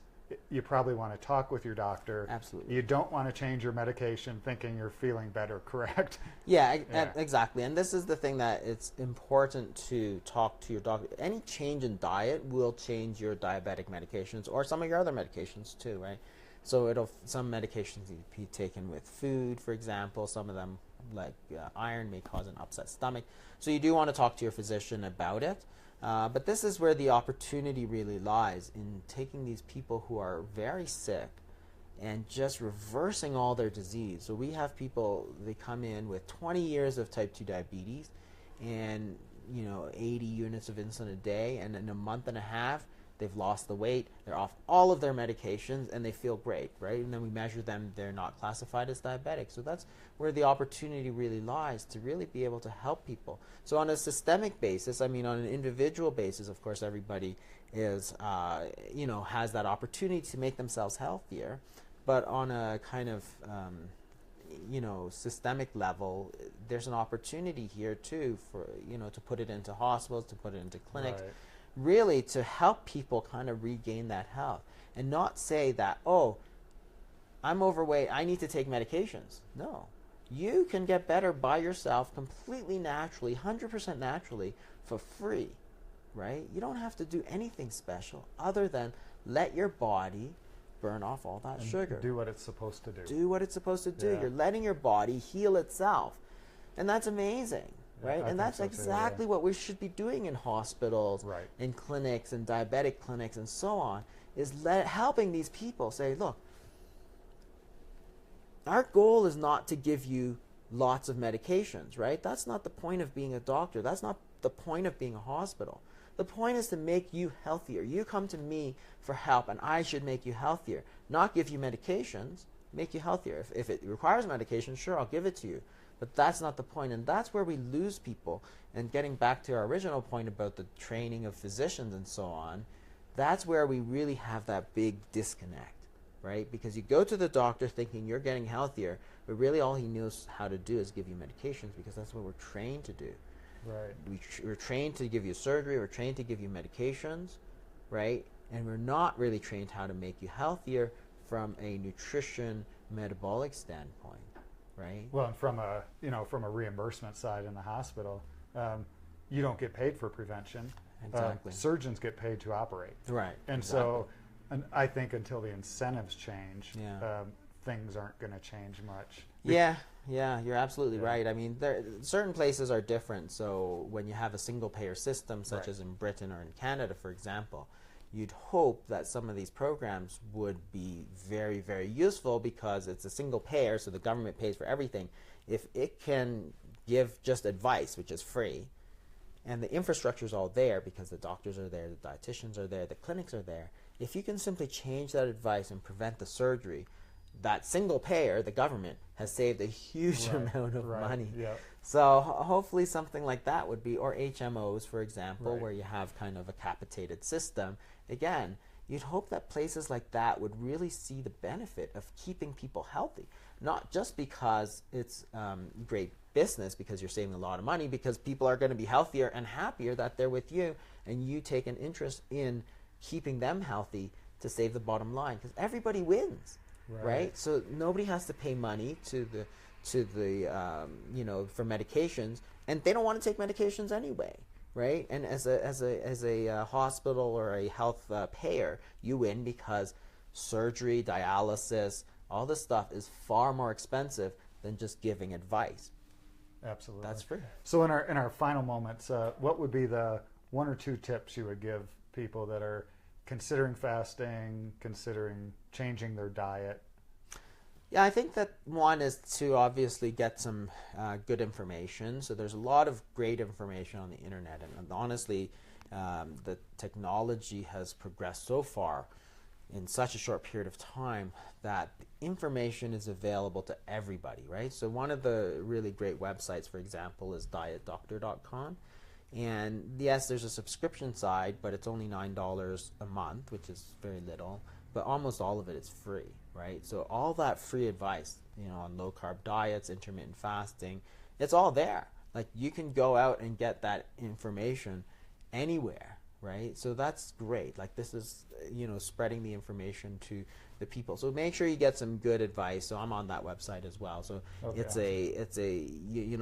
you probably want to talk with your doctor. Absolutely. You don't want to change your medication thinking you're feeling better, correct? Yeah, exactly. And this is the thing that it's important to talk to your doctor. Any change in diet will change your diabetic medications or some of your other medications too, right? So some medications need to be taken with food, for example. Some of them, like iron, may cause an upset stomach. So you do want to talk to your physician about it. But this is where the opportunity really lies, in taking these people who are very sick and just reversing all their disease. So we have people, they come in with 20 years of type 2 diabetes and 80 units of insulin a day, and in a month and a half they've lost the weight, they're off all of their medications, and they feel great, right? And then we measure them, they're not classified as diabetic. So that's where the opportunity really lies, to really be able to help people. So on a systemic basis, on an individual basis, of course, everybody is, has that opportunity to make themselves healthier. But on a kind of, systemic level, there's an opportunity here too for, to put it into hospitals, to put it into clinics. Right. Really to help people kind of regain that health and not say that, oh, I'm overweight, I need to take medications. No, you can get better by yourself completely naturally, 100% naturally, for free, right? You don't have to do anything special other than let your body burn off all that sugar. Do what it's supposed to do. Do what it's supposed to do. Yeah. You're letting your body heal itself. And that's amazing. Right, and that's exactly what we should be doing in hospitals, in clinics, and diabetic clinics, and so on, is helping these people say, look, our goal is not to give you lots of medications, right? That's not the point of being a doctor. That's not the point of being a hospital. The point is to make you healthier. You come to me for help, and I should make you healthier, not give you medications, make you healthier. If it requires medication, sure, I'll give it to you. But that's not the point, and that's where we lose people. And getting back to our original point about the training of physicians and so on, that's where we really have that big disconnect, right? Because you go to the doctor thinking you're getting healthier, but really all he knows how to do is give you medications, because that's what we're trained to do. Right. We're trained to give you surgery, we're trained to give you medications, right? And we're not really trained how to make you healthier from a nutrition, metabolic standpoint. Right. Well, and from a reimbursement side in the hospital, you don't get paid for prevention. Exactly. Surgeons get paid to operate. Right. And exactly. so, and I think until the incentives change, Yeah. Things aren't going to change much. Yeah, you're absolutely right. Certain places are different. So when you have a single payer system, such as in Britain or in Canada, for example, you'd hope that some of these programs would be very, very useful, because it's a single payer, so the government pays for everything. If it can give just advice, which is free, and the infrastructure is all there because the doctors are there, the dietitians are there, the clinics are there, if you can simply change that advice and prevent the surgery, that single payer, the government, has saved a huge amount of money. Yeah. So hopefully something like that would be, or HMOs, for example, where you have kind of a capitated system. Again, you'd hope that places like that would really see the benefit of keeping people healthy, not just because it's great business, because you're saving a lot of money, because people are going to be healthier and happier that they're with you, and you take an interest in keeping them healthy to save the bottom line, because everybody wins, right? So nobody has to pay money to the for medications, and they don't want to take medications anyway, right? And as a hospital or a health payer, you win because surgery, dialysis, all this stuff is far more expensive than just giving advice. Absolutely. That's free. So in our final moments, what would be the 1 or 2 tips you would give people that are considering fasting, considering changing their diet? Yeah, I think that one is to obviously get some good information. So there's a lot of great information on the internet, and honestly, the technology has progressed so far in such a short period of time that information is available to everybody, right? So one of the really great websites, for example, is dietdoctor.com. And yes, there's a subscription side, but it's only $9 a month, which is very little. But almost all of it is free, right? So all that free advice, on low-carb diets, intermittent fasting, it's all there. Like, you can go out and get that information anywhere, right? So that's great. Like, this is, spreading the information to the people. So make sure you get some good advice. So I'm on that website as well. So okay. it's a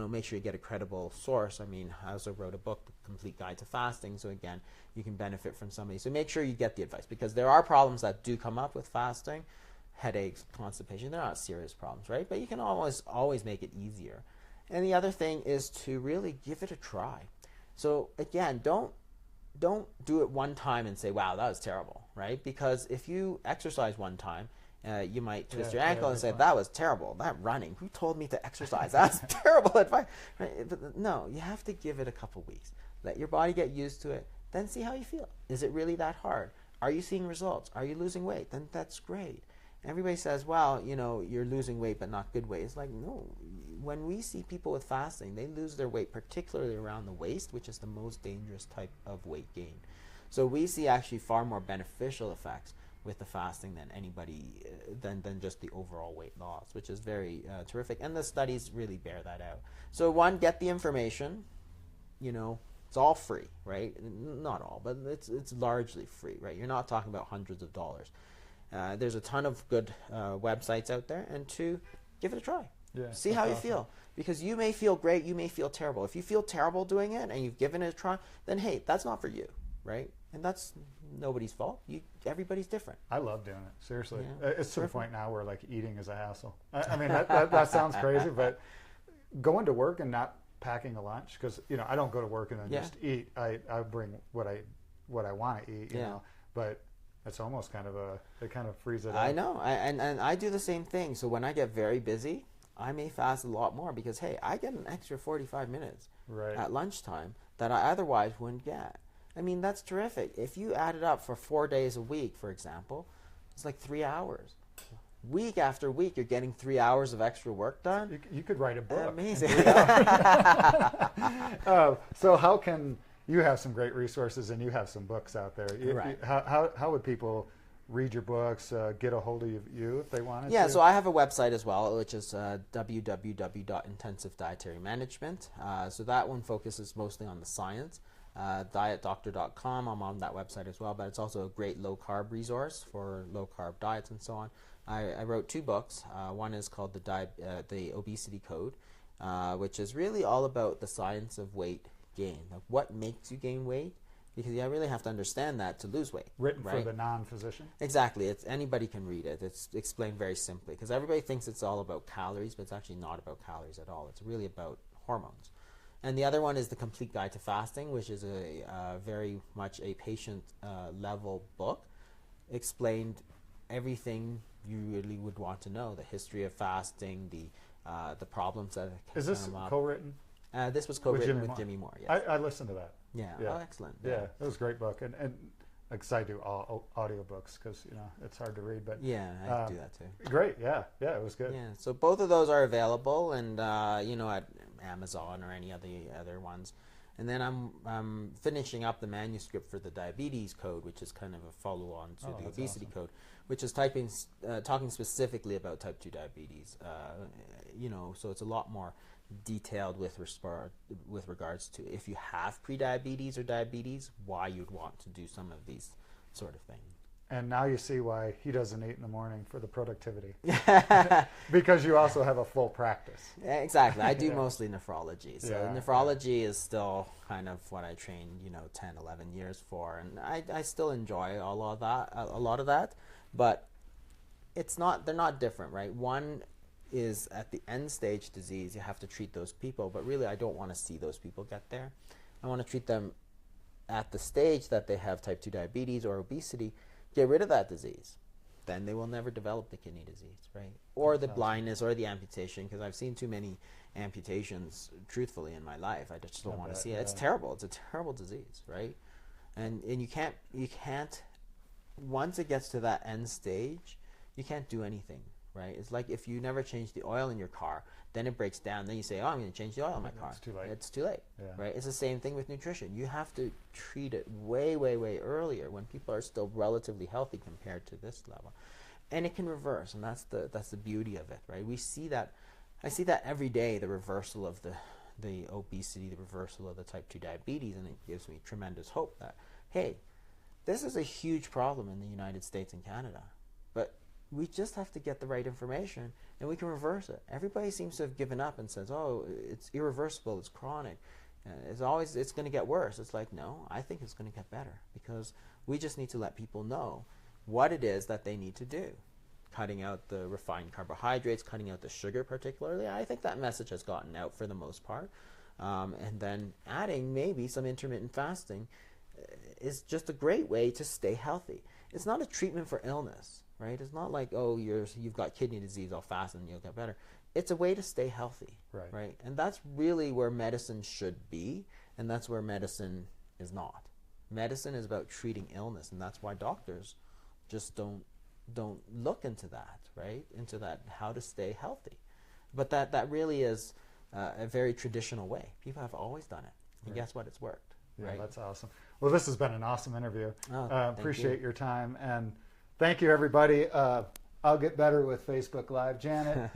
make sure you get a credible source. I mean, I also wrote a book, The Complete Guide to Fasting. So again, you can benefit from somebody. So make sure you get the advice, because there are problems that do come up with fasting, headaches, constipation. They're not serious problems, right? But you can always make it easier. And the other thing is to really give it a try. So again, don't do it one time and say, wow, that was terrible, right? Because if you exercise one time, you might twist your ankle and say, that was terrible. That running, who told me to exercise? That's terrible advice. Right? But no, you have to give it a couple weeks. Let your body get used to it, then see how you feel. Is it really that hard? Are you seeing results? Are you losing weight? Then that's great. Everybody says, well, you're losing weight but not good weight. It's like, no. When we see people with fasting, they lose their weight, particularly around the waist, which is the most dangerous type of weight gain. So we see actually far more beneficial effects with the fasting than anybody, than just the overall weight loss, which is very terrific. And the studies really bear that out. So one, get the information. It's all free, right? Not all, but it's largely free, right? You're not talking about hundreds of dollars. There's a ton of good websites out there. And 2, give it a try. Yeah, see how you feel, because you may feel great, you may feel terrible. If you feel terrible doing it and you've given it a try, then hey, that's not for you, right? And that's nobody's fault. Everybody's different. I love doing it, seriously. Yeah. It's to the point now where like eating is a hassle. I mean, that sounds crazy, but going to work and not packing a lunch, because I don't go to work and then just eat. I bring what I want to eat, you know, but it's almost it kind of frees it up. I know, and I do the same thing. So when I get very busy, I may fast a lot more, because hey, I get an extra 45 minutes at lunchtime that I otherwise wouldn't get. I mean, that's terrific. If you add it up for 4 days a week, for example, it's like 3 hours. Week after week, you're getting 3 hours of extra work done. You could write a book. Amazing. So how can you have some great resources, and you have some books out there? Right. How would people read your books, get a hold of you if they wanted to? Yeah, so I have a website as well, which is www.intensivedietarymanagement. So that one focuses mostly on the science. Dietdoctor.com, I'm on that website as well, but it's also a great low-carb resource for low-carb diets and so on. I wrote 2 books. One is called the Obesity Code, which is really all about the science of weight gain. Like, what makes you gain weight? Because you really have to understand that to lose weight. Written for the non-physician? Exactly. Anybody can read it. It's explained very simply, because everybody thinks it's all about calories, but it's actually not about calories at all. It's really about hormones. And the other one is The Complete Guide to Fasting, which is a very much a patient-level book. Explained everything you really would want to know: the history of fasting, the problems that come up. Is this co-written? This was co-written with Jimmy Moore. Yes. I listened to that. Yeah. Oh, excellent. Yeah, it was a great book, and because I do all audiobooks, because it's hard to read. But yeah, I do that too. Great. Yeah, it was good. Yeah. So both of those are available, and at Amazon or any other ones. And then I'm finishing up the manuscript for the Diabetes Code, which is kind of a follow-on to the Obesity Code, which is talking specifically about type 2 diabetes. So it's a lot more detailed with regards to if you have prediabetes or diabetes, why you'd want to do some of these sort of things. And now you see why he doesn't eat in the morning for the productivity. Because you also have a full practice. Exactly. I do mostly nephrology. So Yeah, nephrology is still kind of what I trained, 10, 11 years for. And I still enjoy a lot of that. But they're not different, right? One is at the end stage disease. You have to treat those people. But really, I don't want to see those people get there. I want to treat them at the stage that they have type 2 diabetes or obesity. Get rid of that disease, then they will never develop the kidney disease, right? Or the blindness or the amputation, because I've seen too many amputations, truthfully, in my life. I just don't want to see it. It's terrible. It's a terrible disease, right? And you can't, once it gets to that end stage, you can't do anything, right? It's like if you never change the oil in your car, then it breaks down. Then you say, oh, I'm going to change the oil in my car. It's too late. It's too late, right? It's the same thing with nutrition. You have to treat it way, way, way earlier when people are still relatively healthy compared to this level. And it can reverse, and that's the beauty of it, right? We see that. I see that every day, the reversal of the obesity, the reversal of the type 2 diabetes, and it gives me tremendous hope that, hey, this is a huge problem in the United States and Canada. But we just have to get the right information, and we can reverse it. Everybody seems to have given up and says, oh, it's irreversible, it's chronic, it's going to get worse. It's like, no, I think it's going to get better, because we just need to let people know what it is that they need to do. Cutting out the refined carbohydrates, cutting out the sugar particularly. I think that message has gotten out for the most part. And then adding maybe some intermittent fasting is just a great way to stay healthy. It's not a treatment for illness. Right? It's not like, oh, you've got kidney disease, I'll fast and you'll get better. It's a way to stay healthy, right? And that's really where medicine should be, and that's where medicine is not. Medicine is about treating illness, and that's why doctors just don't look into that, right? Into that, how to stay healthy. But that really is a very traditional way. People have always done it, and guess what? It's worked. Yeah, right? That's awesome. Well, this has been an awesome interview. Appreciate you. your time, and thank you, everybody. I'll get better with Facebook Live. Janet,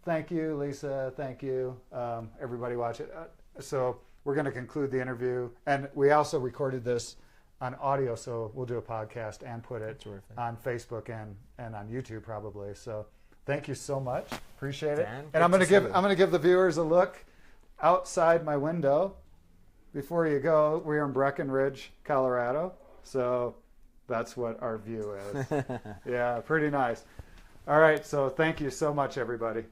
thank you. Lisa, thank you. Everybody watch it. So we're going to conclude the interview. And we also recorded this on audio, so we'll do a podcast and put it on Facebook and on YouTube probably. So thank you so much. Appreciate it. And I'm going to give the viewers a look outside my window. Before you go, we're in Breckenridge, Colorado. So that's what our view is. Yeah, pretty nice. All right, so thank you so much, everybody.